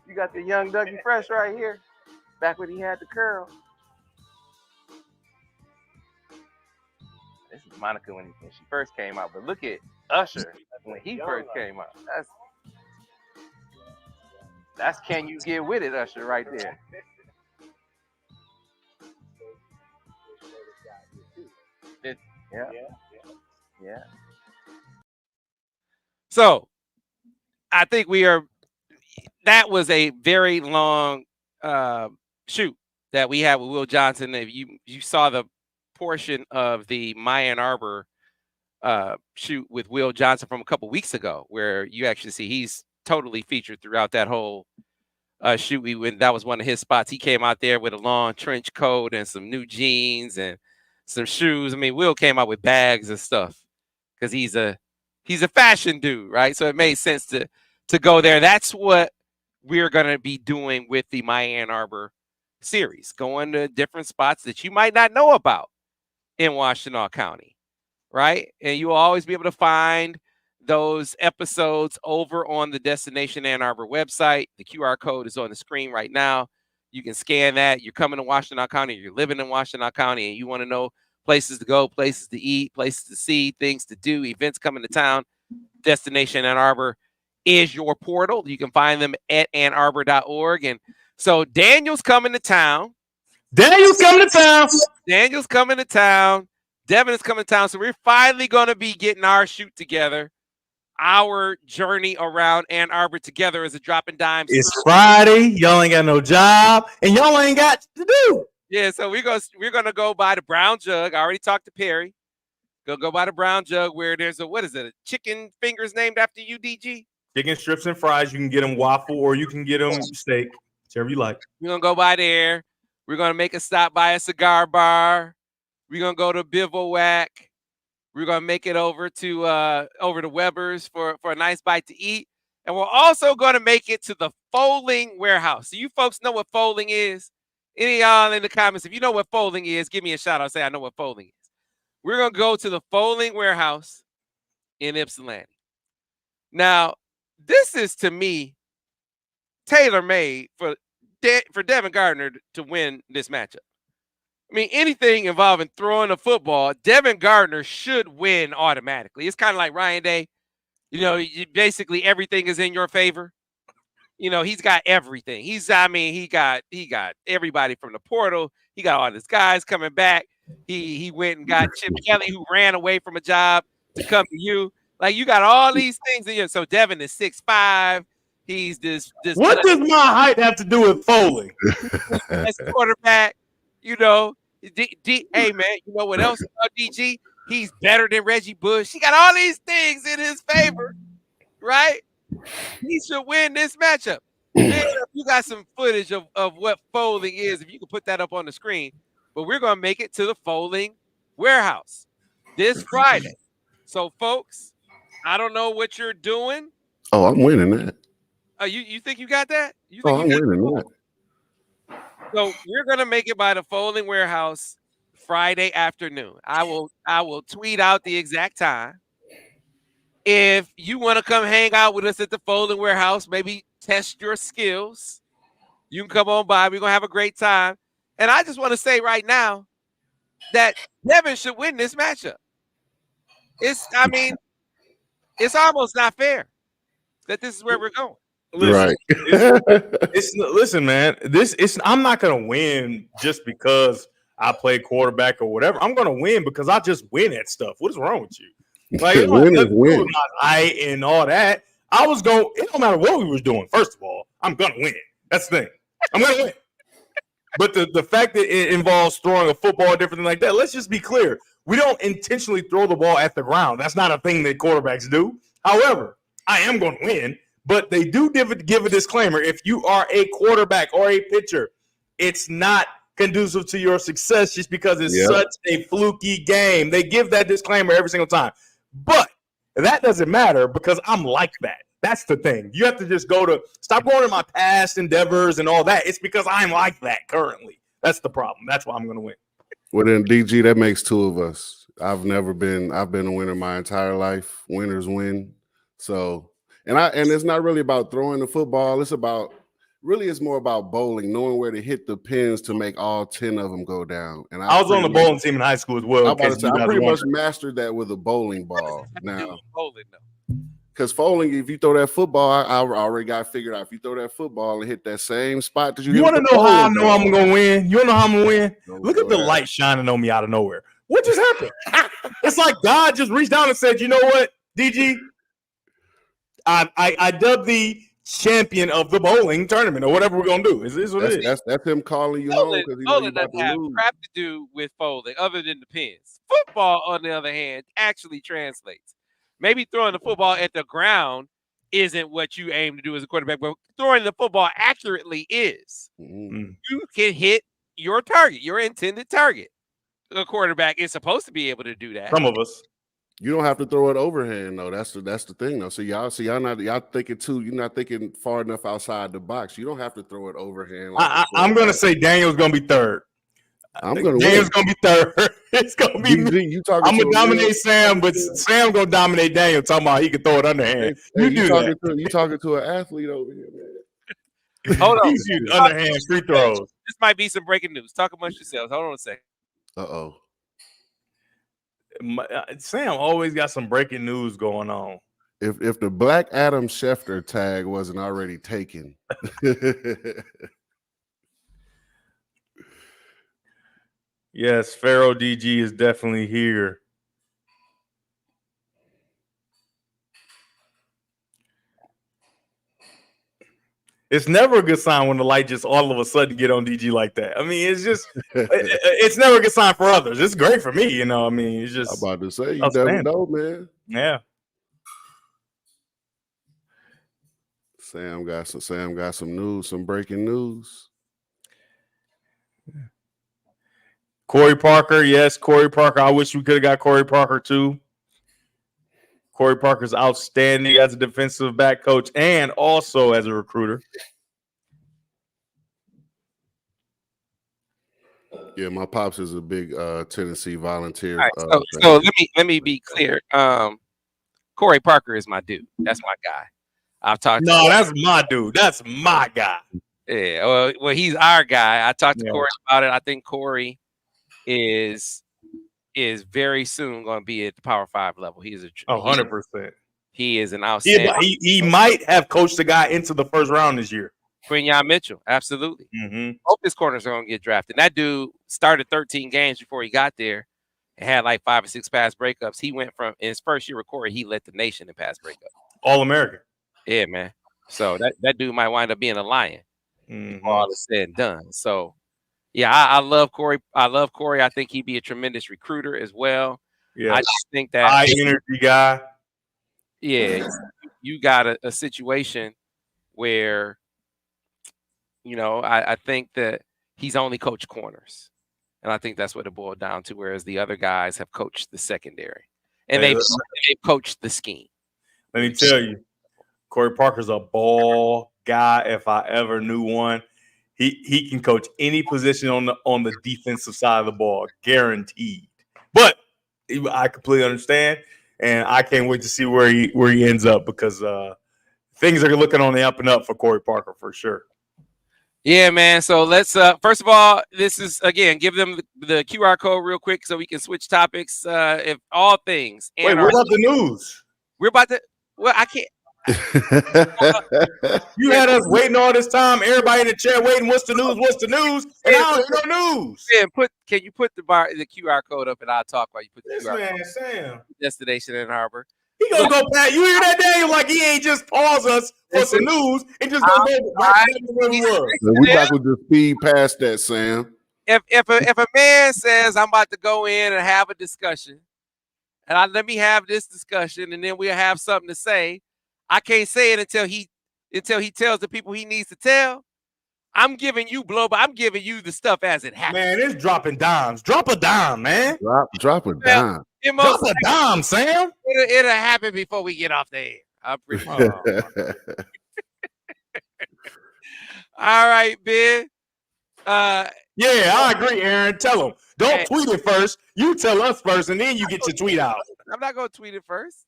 You got the young Dougie Fresh right here. Back when he had the curl. This is Monica when she first came out. But look at Usher when he first came out. That's Can You Get With It, Usher, right there. Yeah. So I think we are that was a very long shoot that we had with Will Johnson. If you saw the portion of the My Ann Arbor shoot with Will Johnson from a couple weeks ago, where you actually see he's totally featured throughout that whole shoot. That was one of his spots. He came out there with a long trench coat and some new jeans and some shoes. I mean, Will came out with bags and stuff because he's a fashion dude, right? So it made sense to go there. That's what we're gonna be doing with the My Ann Arbor series, going to different spots that you might not know about in Washtenaw County, right? And you will always be able to find those episodes over on the Destination Ann Arbor website. The QR code is on the screen right now. You can scan that. You're coming to Washtenaw County, you're living in Washtenaw County, and you want to know places to go, places to eat, places to see, things to do, events coming to town. Destination Ann Arbor is your portal. You can find them at annarbor.org. And so Daniel's coming to town. Daniel's coming to town. Devin is coming to town. So we're finally going to be getting our shoot together, our journey around Ann Arbor together as a Droppin Dimes. It's Friday. Y'all ain't got no job, and y'all ain't got to do. Yeah, so we're gonna go by the Brown Jug. I already talked to Perry. Go by the Brown Jug where there's a chicken fingers named after you, DG? Chicken strips and fries. You can get them waffle or you can get them steak, whichever you like. We're gonna go by there. We're gonna make a stop by a cigar bar. We're gonna go to Bivouac. We're gonna make it over to Weber's for a nice bite to eat. And we're also gonna make it to the Folding Warehouse. So you folks know what folding is? Any of y'all in the comments, if you know what folding is, give me a shout out. Say I know what folding is. We're going to go to the Folding Warehouse in Ypsilanti. Now, this is, to me, tailor-made for Devin Gardner to win this matchup. I mean, anything involving throwing a football, Devin Gardner should win automatically. It's kind of like Ryan Day. You know, basically everything is in your favor. You know, he's got everything. He got everybody from the portal. He got all his guys coming back. He went and got Chip Kelly, who ran away from a job to come to you. Like, you got all these things in you. So Devin is 6'5". He's this. What does my height have to do with Foley? That's quarterback. You know, hey man, you know what else about DG? He's better than Reggie Bush. He got all these things in his favor, right? He should win this matchup. Man, you got some footage of what folding is, if you can put that up on the screen. But we're going to make it to the Folding Warehouse this Friday. So, folks, I don't know what you're doing. Oh, I'm winning that. You think you got that? I'm winning that. So we're going to make it by the Folding Warehouse Friday afternoon. I will tweet out the exact time. If you want to come hang out with us at the Folding Warehouse, maybe test your skills, you can come on by. We're going to have a great time. And I just want to say right now that Devin should win this matchup. It's almost not fair that this is where we're going. Listen, right. Listen, man. I'm not gonna win just because I play quarterback or whatever. I'm gonna win because I just win at stuff. What is wrong with you? Like, win is win. I and all that. I was going. It don't matter what we was doing. First of all, I'm gonna win. That's the thing. I'm gonna win. But the fact that it involves throwing a football or different like that, let's just be clear. We don't intentionally throw the ball at the ground. That's not a thing that quarterbacks do. However, I am going to win, but they do give a disclaimer. If you are a quarterback or a pitcher, it's not conducive to your success just because it's such a fluky game. They give that disclaimer every single time. But that doesn't matter because I'm like that. That's the thing. You have to just stop going to my past endeavors and all that. It's because I'm like that currently. That's the problem. That's why I'm going to win. Well, then, DG, that makes two of us. I've been a winner my entire life. Winners win. So, and it's not really about throwing the football. It's more about bowling, knowing where to hit the pins to make all 10 of them go down. And I was on the bowling team in high school as well. I pretty much mastered that with a bowling ball now. Bowling, though. Because folding, if you throw that football, I already got figured out. If you throw that football and hit that same spot that you want to know how I know I'm going to win? You want to know how I'm going to win? Don't Look at the light shining on me out of nowhere. What just happened? It's like God just reached down and said, you know what, DG? I dubbed thee champion of the bowling tournament or whatever we're gonna do. Is what it is. That's him calling you home because he know you about Bowling doesn't to have lose. crap to do with folding other than the pins. Football, on the other hand, actually translates. Maybe throwing the football at the ground isn't what you aim to do as a quarterback, but throwing the football accurately is. Mm-hmm. You can hit your target, your intended target. A quarterback is supposed to be able to do that. Some of us. You don't have to throw it overhand though. That's the thing though. So y'all thinking too. You're not thinking far enough outside the box. You don't have to throw it overhand. I'm gonna say Daniel's gonna be third. Daniel's gonna be third. It's gonna be me. I'm gonna dominate Sam, but Sam gonna dominate Daniel. Talking about he can throw it underhand. You talking to an athlete over here, man. Hold on. He's shooting underhand free throws. This might be some breaking news. Talk amongst yourselves. Hold on a second. Uh-oh. Sam always got some breaking news going on. If the Black Adam Schefter tag wasn't already taken. Yes, Pharaoh DG is definitely here. It's never a good sign when the light just all of a sudden get on DG like that. I mean, it's just it's never a good sign for others. It's great for me, you know. I mean, it's just I'm about to say you never know, man. Yeah. Sam got some news, some breaking news. Corey Parker, yes, Corey Parker. I wish we could have got Corey Parker too. Corey Parker's outstanding as a defensive back coach and also as a recruiter. Yeah, my pops is a big Tennessee volunteer. Right, so let me be clear. Corey Parker is my dude. That's my guy. I've talked. That's my dude. That's my guy. Yeah, well, he's our guy. I talked to Corey about it. I think Corey is very soon going to be at the Power 5 level. He is 100%. He is an outstanding. He might have coached the guy into the first round this year. Quinyon Mitchell, absolutely. Mm-hmm. Hope his corners are going to get drafted. That dude started 13 games before he got there and had like 5 or 6 pass breakups. He went from in his first year with Corey, he led the nation in pass breakups. All-American. Yeah, man. So that dude might wind up being a Lion. All is said and done. So. Yeah, I love Corey. I think he'd be a tremendous recruiter as well. Yeah, I just think that high energy guy. Yeah, you got a situation where, you know, I think that he's only coached corners, and I think that's what it boiled down to. Whereas the other guys have coached the secondary, and they've coached the scheme. Let me tell you, Corey Parker's a ball guy. If I ever knew one. He can coach any position on the defensive side of the ball, guaranteed. But I completely understand, and I can't wait to see where he ends up because things are looking on the up and up for Corey Parker for sure. Yeah, man. So let's first of all, this is again give them the QR code real quick so we can switch topics. If all things. Wait, what about the news? We're about to. Well, I can't. You had us waiting all this time. Everybody in the chat waiting. What's the news? What's the news? And now there's no news. Can you put the QR code up and I'll talk while you put the this QR man, code. Sam. Destination Ann Arbor. He gonna go back. You hear that, Daniel? Like he ain't just pause us for some news and just gonna go right to where we were. We not gonna just speed past that, Sam. If a man says I'm about to go in and have a discussion, and let me have this discussion, and then we'll have something to say. I can't say it until he tells the people he needs to tell. I'm giving you blow, but I'm giving you the stuff as it happens. Man, it's dropping dimes. Drop a dime, man. Drop a dime. Drop a dime, Sam. It'll happen before we get off the air. I'm pretty sure. All right, Ben. Yeah, I agree, Aaron. Tell them. Don't tweet it first. You tell us first, and then you get your tweet out. I'm not going to tweet it first.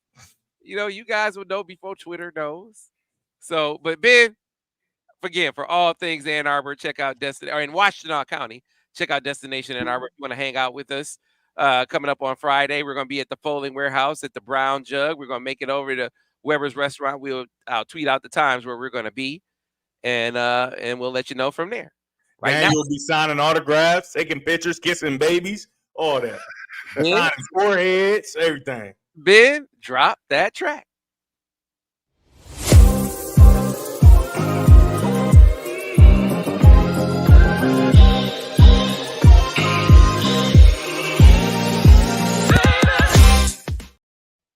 You know, you guys will know before Twitter knows. So, but Ben, again, for all things Ann Arbor, check out in Washtenaw County, check out Destination Ann Arbor. If you want to hang out with us, coming up on Friday, we're going to be at the Folding Warehouse at the Brown Jug. We're going to make it over to Weber's Restaurant. I'll tweet out the times where we're going to be, and we'll let you know from there. Right now, you'll be signing autographs, taking pictures, kissing babies, all that. Signing foreheads, everything. Ben, drop that track.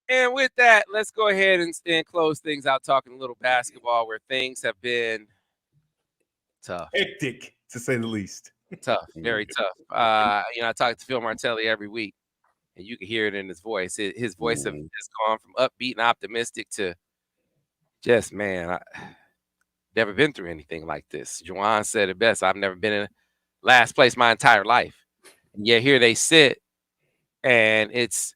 And with that, let's go ahead and close things out talking a little basketball where things have been tough. Hectic, to say the least. Tough, very tough. I talk to Phil Martelli every week, and you can hear it in his voice. His voice has gone from upbeat and optimistic to just, man, I never been through anything like this. Juwan said it best. I've never been in last place my entire life. And yet here they sit, and it's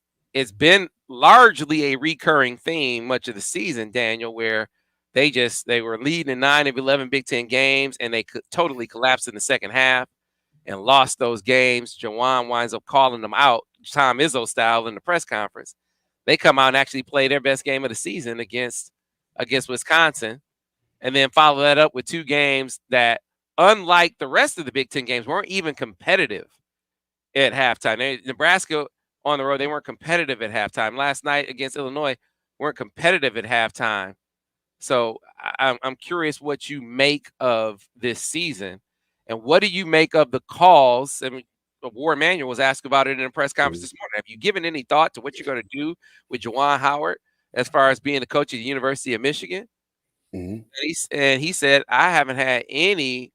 been largely a recurring theme much of the season, Daniel, where they were leading in 9 of 11 Big Ten games, and they totally collapsed in the second half and lost those games. Juwan winds up calling them out, Tom Izzo style, in the press conference. They come out and actually play their best game of the season against Wisconsin, and then follow that up with 2 games that, unlike the rest of the Big Ten games, weren't even competitive at halftime. Nebraska on the road, they weren't competitive at halftime. Last night against Illinois, weren't competitive at halftime. So I'm curious what you make of this season, and what do you make of the calls? I mean, Warren Manuel was asked about it in a press conference this morning. Have you given any thought to what you're going to do with Juwan Howard as far as being the coach of the University of Michigan? And he said, I haven't had any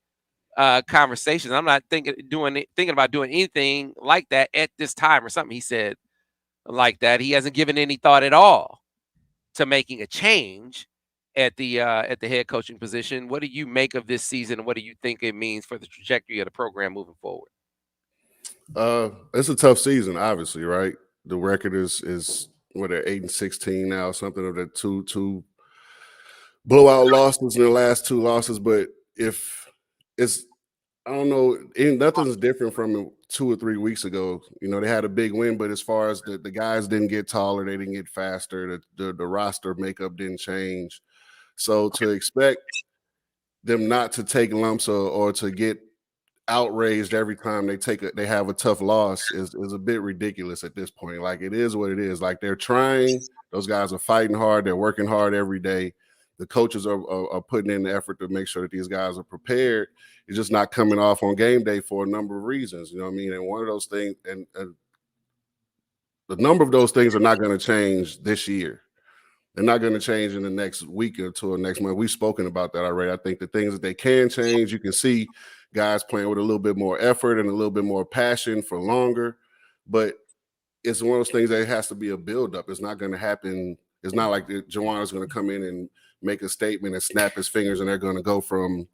conversations. I'm not thinking about doing anything like that at this time or something. He said like that. He hasn't given any thought at all to making a change at the head coaching position. What do you make of this season, and what do you think it means for the trajectory of the program moving forward? It's a tough season, obviously, right? The record is what, they're 8-16 now, something of the two blowout losses in the last 2 losses. But if it's, I don't know, nothing's different from 2 or 3 weeks ago. They had a big win, but as far as the guys didn't get taller, they didn't get faster, the roster makeup didn't change. So to expect them not to take lumps or to get outraged every time they have a tough loss is a bit ridiculous at this point. Like, it is what it is. Like, they're trying, those guys are fighting hard, they're working hard every day. The coaches are putting in the effort to make sure that these guys are prepared. It's just not coming off on game day for a number of reasons. You know what I mean? And one of those things, and the number of those things are not going to change this year. They're not going to change in the next week or 2 or next month. We've spoken about that already. I think the things that they can change, you can see guys playing with a little bit more effort and a little bit more passion for longer. But it's one of those things that has to be a buildup. It's not going to happen. It's not like Juwan is going to come in and make a statement and snap his fingers and they're going to go from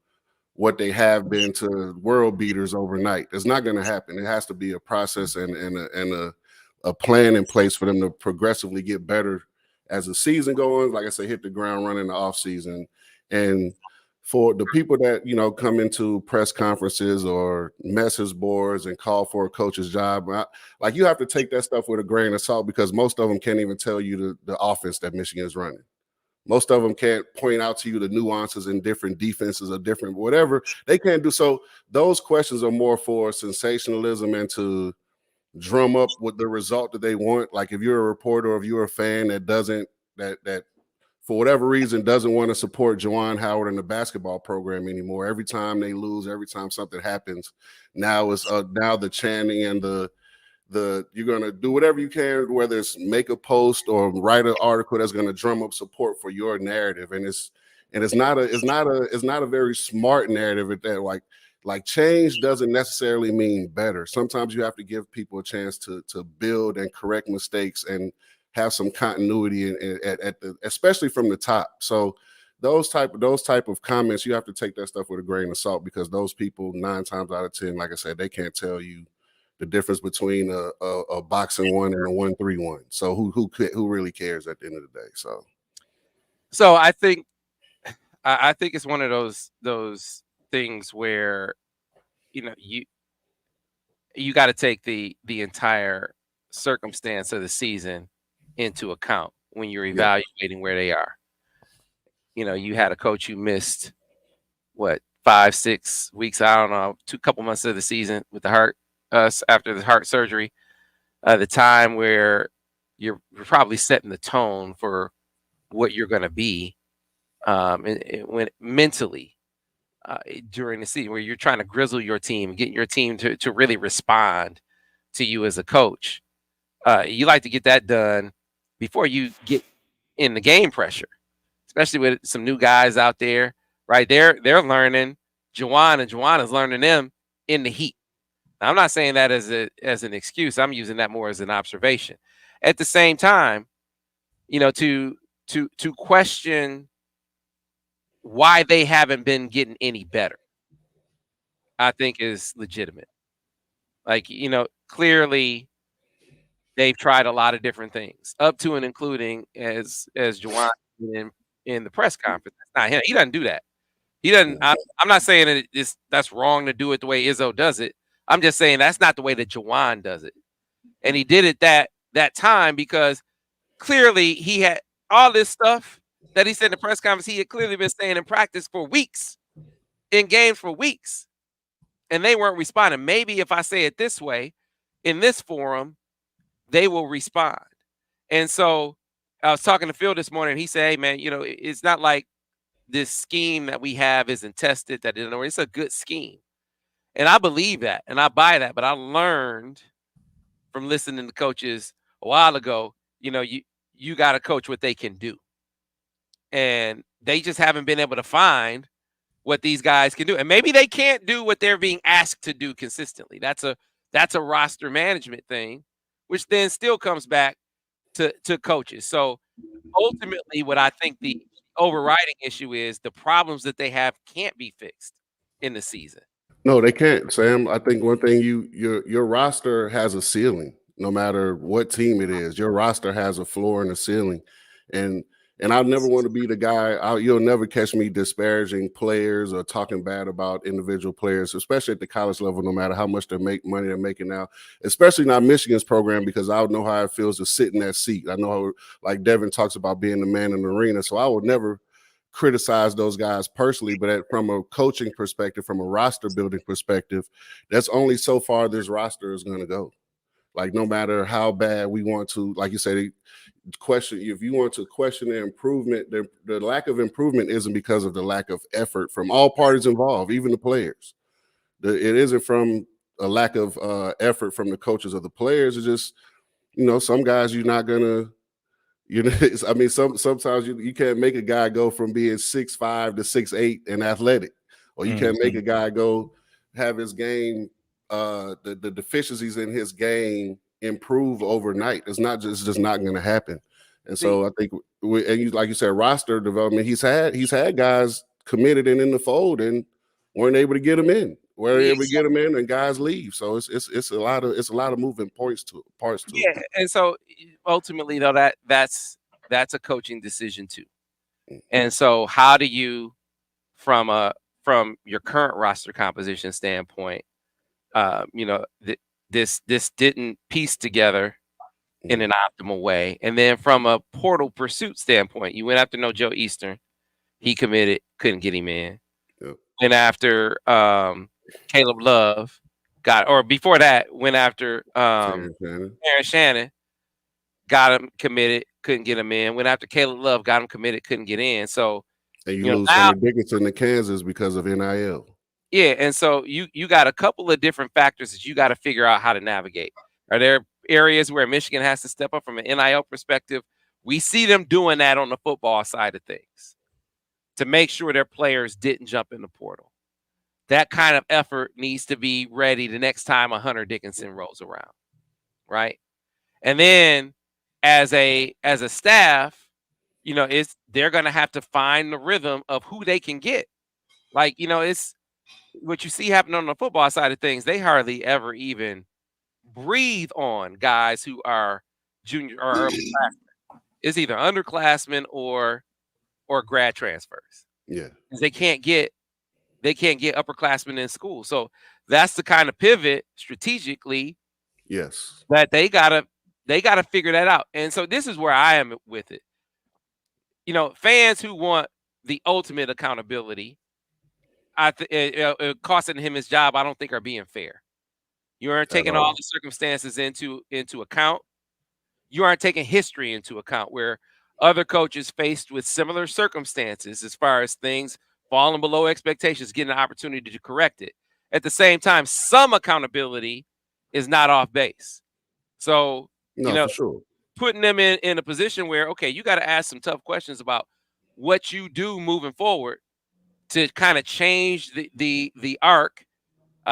what they have been to world beaters overnight. It's not going to happen. It has to be a process and a plan in place for them to progressively get better as the season goes on. Like I say, hit the ground running in the off season. And for the people that, come into press conferences or message boards and call for a coach's job, like, you have to take that stuff with a grain of salt, because most of them can't even tell you the offense that Michigan is running. Most of them can't point out to you the nuances in different defenses or different whatever. They can't do so. Those questions are more for sensationalism and to drum up with the result that they want. Like, if you're a reporter or if you're a fan that for whatever reason doesn't want to support Juwan Howard and the basketball program anymore, every time they lose, every time something happens, now it's now the chanting and the you're going to do whatever you can, whether it's make a post or write an article that's going to drum up support for your narrative. And it's not a very smart narrative at that. Like change doesn't necessarily mean better. Sometimes you have to give people a chance to build and correct mistakes and have some continuity especially from the top. So those type of comments, you have to take that stuff with a grain of salt, because those people 9 times out of 10, like I said, they can't tell you the difference between a boxing one and a 1-3-1. So who really cares at the end of the day? So I think it's one of those things where you got to take the entire circumstance of the season into account when you're evaluating where they are. You had a coach who missed 5-6 weeks, I don't know, couple months of the season with the heart. After the heart surgery, the time where you're probably setting the tone for what you're going to be when mentally during the season, where you're trying to grizzle your team, get your team to really respond to you as a coach. You like to get that done before you get in the game pressure, especially with some new guys out there, right? They're learning Juwan, and Juwan is learning them in the heat. Now, I'm not saying that as an excuse. I'm using that more as an observation. At the same time, to question why they haven't been getting any better, I think is legitimate. Like, clearly they've tried a lot of different things, up to and including as Juwan in the press conference. That's not him. He doesn't do that. He doesn't. I'm not saying that that's wrong to do it the way Izzo does it. I'm just saying that's not the way that Juwan does it. And he did it that time because clearly he had all this stuff that he said in the press conference. He had clearly been saying in practice for weeks, in games for weeks, and they weren't responding. Maybe if I say it this way, in this forum, they will respond. And so I was talking to Phil this morning. And he said, "Hey, man, it's not like this scheme that we have isn't tested. It's a good scheme." And I believe that, and I buy that. But I learned from listening to coaches a while ago, you got to coach what they can do. And they just haven't been able to find what these guys can do. And maybe they can't do what they're being asked to do consistently. That's a roster management thing, which then still comes back to coaches. So ultimately, what I think the overriding issue is the problems that they have can't be fixed in the season. No, they can't, Sam. I think one thing your roster has a ceiling. No matter what team it is, your roster has a floor and a ceiling. And I never want to be the guy. You'll never catch me disparaging players or talking bad about individual players, especially at the college level, no matter how much money they're making now, especially not Michigan's program, because I know how it feels to sit in that seat. I know how, like Devin talks about being the man in the arena. So I would never criticize those guys personally, but from a coaching perspective, from a roster building perspective, that's only so far this roster is going to go. Like, no matter how bad we want to, like you said, question, if you want to question the improvement, the lack of improvement isn't because of the lack of effort from all parties involved, even the players. It isn't from a lack of effort from the coaches or the players. It's just, some guys you're not gonna, I mean, sometimes you can't make a guy go from being 6'5" to 6'8" and athletic, or you can't make a guy go have his game, the deficiencies in his game improve overnight. It's just not going to happen. And so I think, like you said, roster development, he's had guys committed and in the fold and weren't able to get them in. And guys leave. So it's a lot of moving parts to it. And so ultimately, though, that's a coaching decision too. And so how do you, from your current roster composition standpoint, this didn't piece together in an optimal way. And then from a portal pursuit standpoint, you went after no Joe Eastern. He committed, couldn't get him in. Yep. And after Caleb Love before that, went after Aaron Shannon, got him committed, couldn't get him in. Went after Caleb Love, got him committed, couldn't get in. So and you lose Summer Dickinson to Kansas because of NIL. Yeah, and so you got a couple of different factors that you got to figure out how to navigate. Are there areas where Michigan has to step up from an NIL perspective? We see them doing that on the football side of things to make sure their players didn't jump in the portal. That kind of effort needs to be ready the next time a Hunter Dickinson rolls around, right? And then as a staff, they're going to have to find the rhythm of who they can get. Like, it's what you see happening on the football side of things. They hardly ever even breathe on guys who are junior or early classmen. It's either underclassmen or grad transfers. Yeah, they can't get upperclassmen in school. So that's the kind of pivot strategically. Yes, that they gotta figure that out. And so this is where I am with it. Fans who want the ultimate accountability, costing him his job, I don't think are being fair. You aren't taking all the circumstances into account. You aren't taking history into account, where other coaches faced with similar circumstances as far as things falling below expectations, getting an opportunity to correct it. At the same time, some accountability is not off base. So, for sure. putting them in a position where, okay, you got to ask some tough questions about what you do moving forward to kind of change the arc.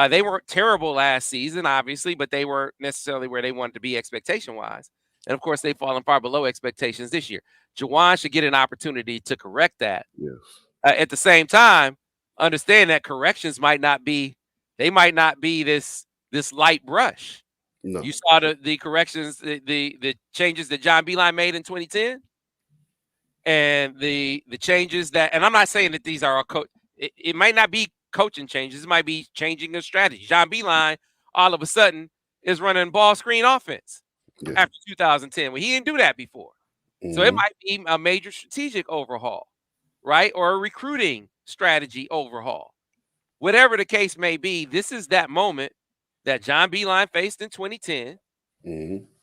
They weren't terrible last season, obviously, but they weren't necessarily where they wanted to be expectation-wise. And, of course, they've fallen far below expectations this year. Juwan should get an opportunity to correct that. Yes. At the same time, understand that corrections might not be this light brush. No. You saw the corrections, the changes that John Beilein made in 2010, and the changes that, and I'm not saying that these are all it might not be coaching changes. It might be changing of strategy. John Beilein all of a sudden is running ball screen offense after 2010 when he didn't do that before. So it might be a major strategic overhaul, right? Or a recruiting strategy overhaul. Whatever the case may be, this is that moment that John Beilein faced in 2010,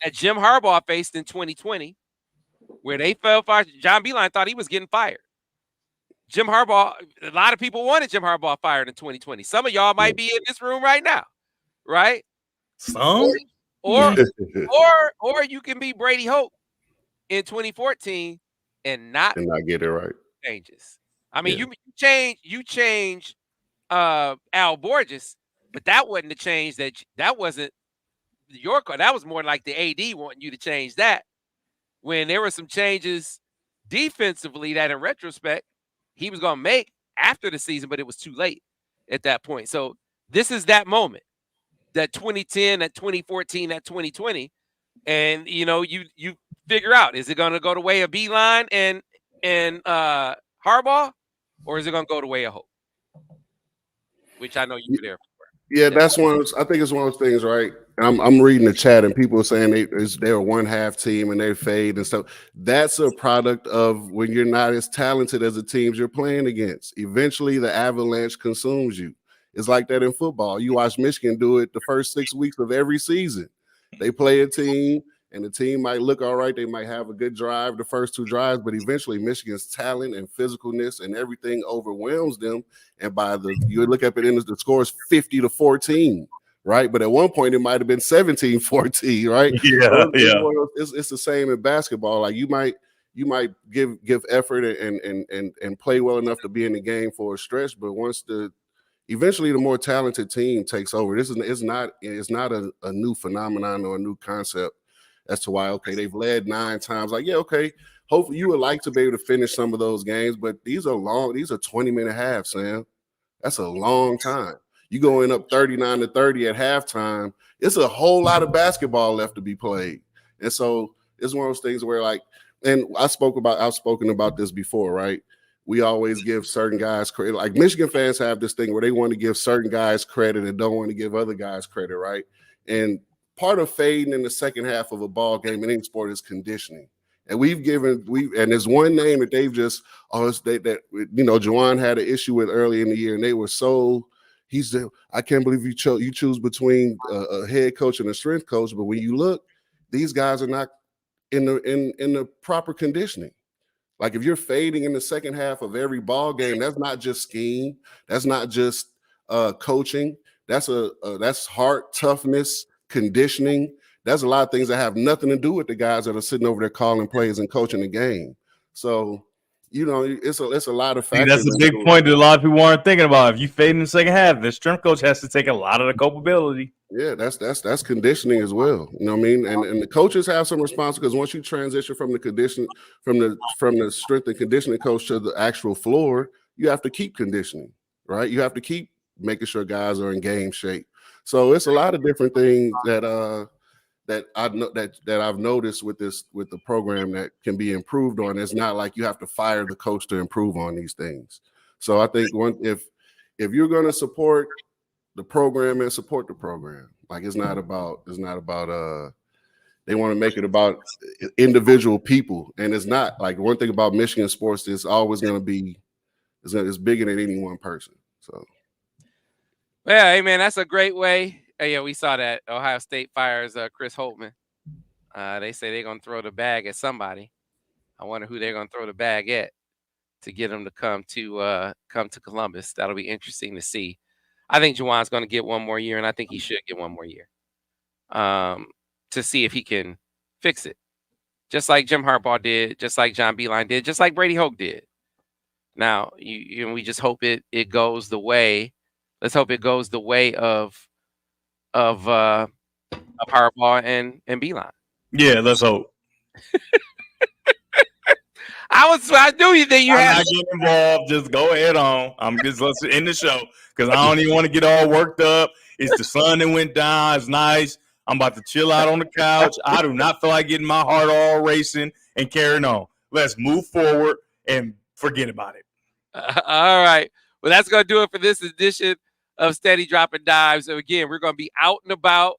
that Jim Harbaugh faced in 2020, where they fell far. John Beilein thought he was getting fired. Jim Harbaugh, a lot of people wanted Jim Harbaugh fired in 2020. Some of y'all might be in this room right now, right? Some? Or you can be Brady Hope in 2014 and not get it right. Changes. I mean, you change Al Borges, but that wasn't the change that wasn't your call. That was more like the AD wanting you to change that. When there were some changes defensively that in retrospect he was going to make after the season, but it was too late at that point. So this is that moment, that 2010, that 2014, that 2020. And, you figure out, is it going to go the way of Beilein and Harbaugh, or is it going to go the way of Hope? Which I know you were there for. Yeah, that's I think it's one of those things, right? I'm reading the chat and people are saying they're a one-half team and they fade and stuff. That's a product of when you're not as talented as the teams you're playing against. Eventually, the avalanche consumes you. It's like that in football. You watch Michigan do it the first 6 weeks of every season. They play a team, and the team might look all right. They might have a good drive the first 2 drives, but eventually Michigan's talent and physicalness and everything overwhelms them. And you look up at it, the score is 50-14, right? But at one point it might have been 17-14, right? It's the same in basketball. Like you might give effort and play well enough to be in the game for a stretch, but eventually the more talented team takes over. It's not a new phenomenon or a new concept as to why, okay, they've led 9 times. Like, yeah, okay, hopefully you would like to be able to finish some of those games, but these are 20-minute halves, Sam. That's a long time. You going up 39-30 at halftime, it's a whole lot of basketball left to be played. And so it's one of those things where, like, and I've spoken about this before, right? We always give certain guys credit. Like Michigan fans have this thing where they want to give certain guys credit and don't want to give other guys credit, right? And part of fading in the second half of a ball game in any sport is conditioning. And and there's one name that they've just Juwan had an issue with early in the year, and they were he said, I can't believe you choose between a head coach and a strength coach. But when you look, these guys are not in the proper conditioning. Like if you're fading in the second half of every ball game, that's not just scheme, that's not just coaching, that's heart, toughness, conditioning. There's a lot of things that have nothing to do with the guys that are sitting over there calling plays and coaching the game. So, it's a lot of factors. That's a big point that a lot of people aren't thinking about. If you fade in the second half, the strength coach has to take a lot of the culpability. Yeah, that's conditioning as well. You know what I mean? And the coaches have some responsibility because once you transition from the strength and conditioning coach to the actual floor, you have to keep conditioning, right? You have to keep making sure guys are in game shape. So it's a lot of different things that I've noticed with the program that can be improved on. It's not like you have to fire the coach to improve on these things. So I think if you're going to support the program and support the program, like it's not about they want to make it about individual people, and it's not. Like one thing about Michigan sports is always going to be it's bigger than any one person. So yeah, hey man, that's a great way. Yeah, we saw that Ohio State fires Chris Holtmann. They say they're going to throw the bag at somebody. I wonder who they're going to throw the bag at to get them to come to Columbus. That'll be interesting to see. I think Juwan's going to get one more year, and I think he should get one more year to see if he can fix it. just like Jim Harbaugh did, just like John Beilein did, just like Brady Hoke did. Now, we just hope it goes the way. Let's hope it goes the way of Harbaugh and Beilein. Yeah, let's hope. I knew you that you I'm had. not getting involved. Just go ahead on. I'm just let's end the show because I don't even want to get all worked up. It's the sun that went down. It's nice. I'm about to chill out on the couch. I do not feel like getting my heart all racing and carrying on. Let's move forward and forget about it. All right. Well, that's going to do it for this edition of Steady Dropping Dimes. So again, we're going to be out and about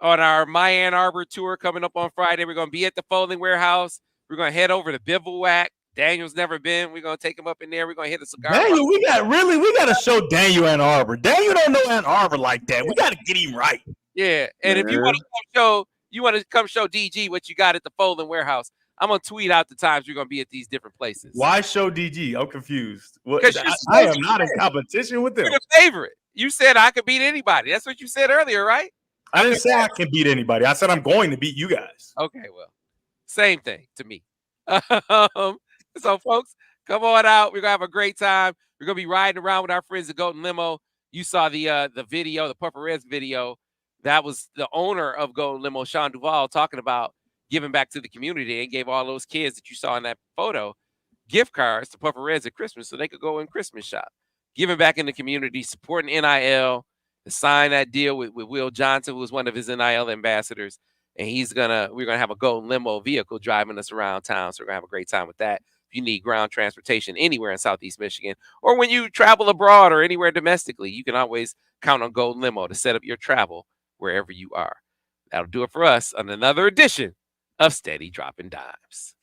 on our My Ann Arbor tour coming up on Friday. We're going to be at the Folding Warehouse. We're going to head over to Bivouac. Daniel's never been. We're going to take him up in there. We're going to hit a cigar. Daniel, we got to show Daniel Ann Arbor. Daniel don't know Ann Arbor like that. We got to get him right. Yeah. And if you want to come show DG what you got at the Folding Warehouse, I'm going to tweet out the times we're going to be at these different places. Why show DG? I'm confused. Because I am not in competition with them. You're the favorite. You said I could beat anybody. That's what you said earlier, right? I didn't say I can beat anybody. I said I'm going to beat you guys. Okay, well, same thing to me. So, folks, come on out. We're going to have a great time. We're going to be riding around with our friends at Golden Limo. You saw the video, the Puffer Reds video. That was the owner of Golden Limo, Sean Duvall, talking about giving back to the community, and gave all those kids that you saw in that photo gift cards to Puffer Reds at Christmas so they could go and Christmas shop. Giving back in the community, supporting NIL, to sign that deal with Will Johnson, who was one of his NIL ambassadors. And we're gonna have a Golden Limo vehicle driving us around town. So we're gonna have a great time with that. If you need ground transportation anywhere in Southeast Michigan, or when you travel abroad or anywhere domestically, you can always count on Golden Limo to set up your travel wherever you are. That'll do it for us on another edition of Steady Dropping Dimes.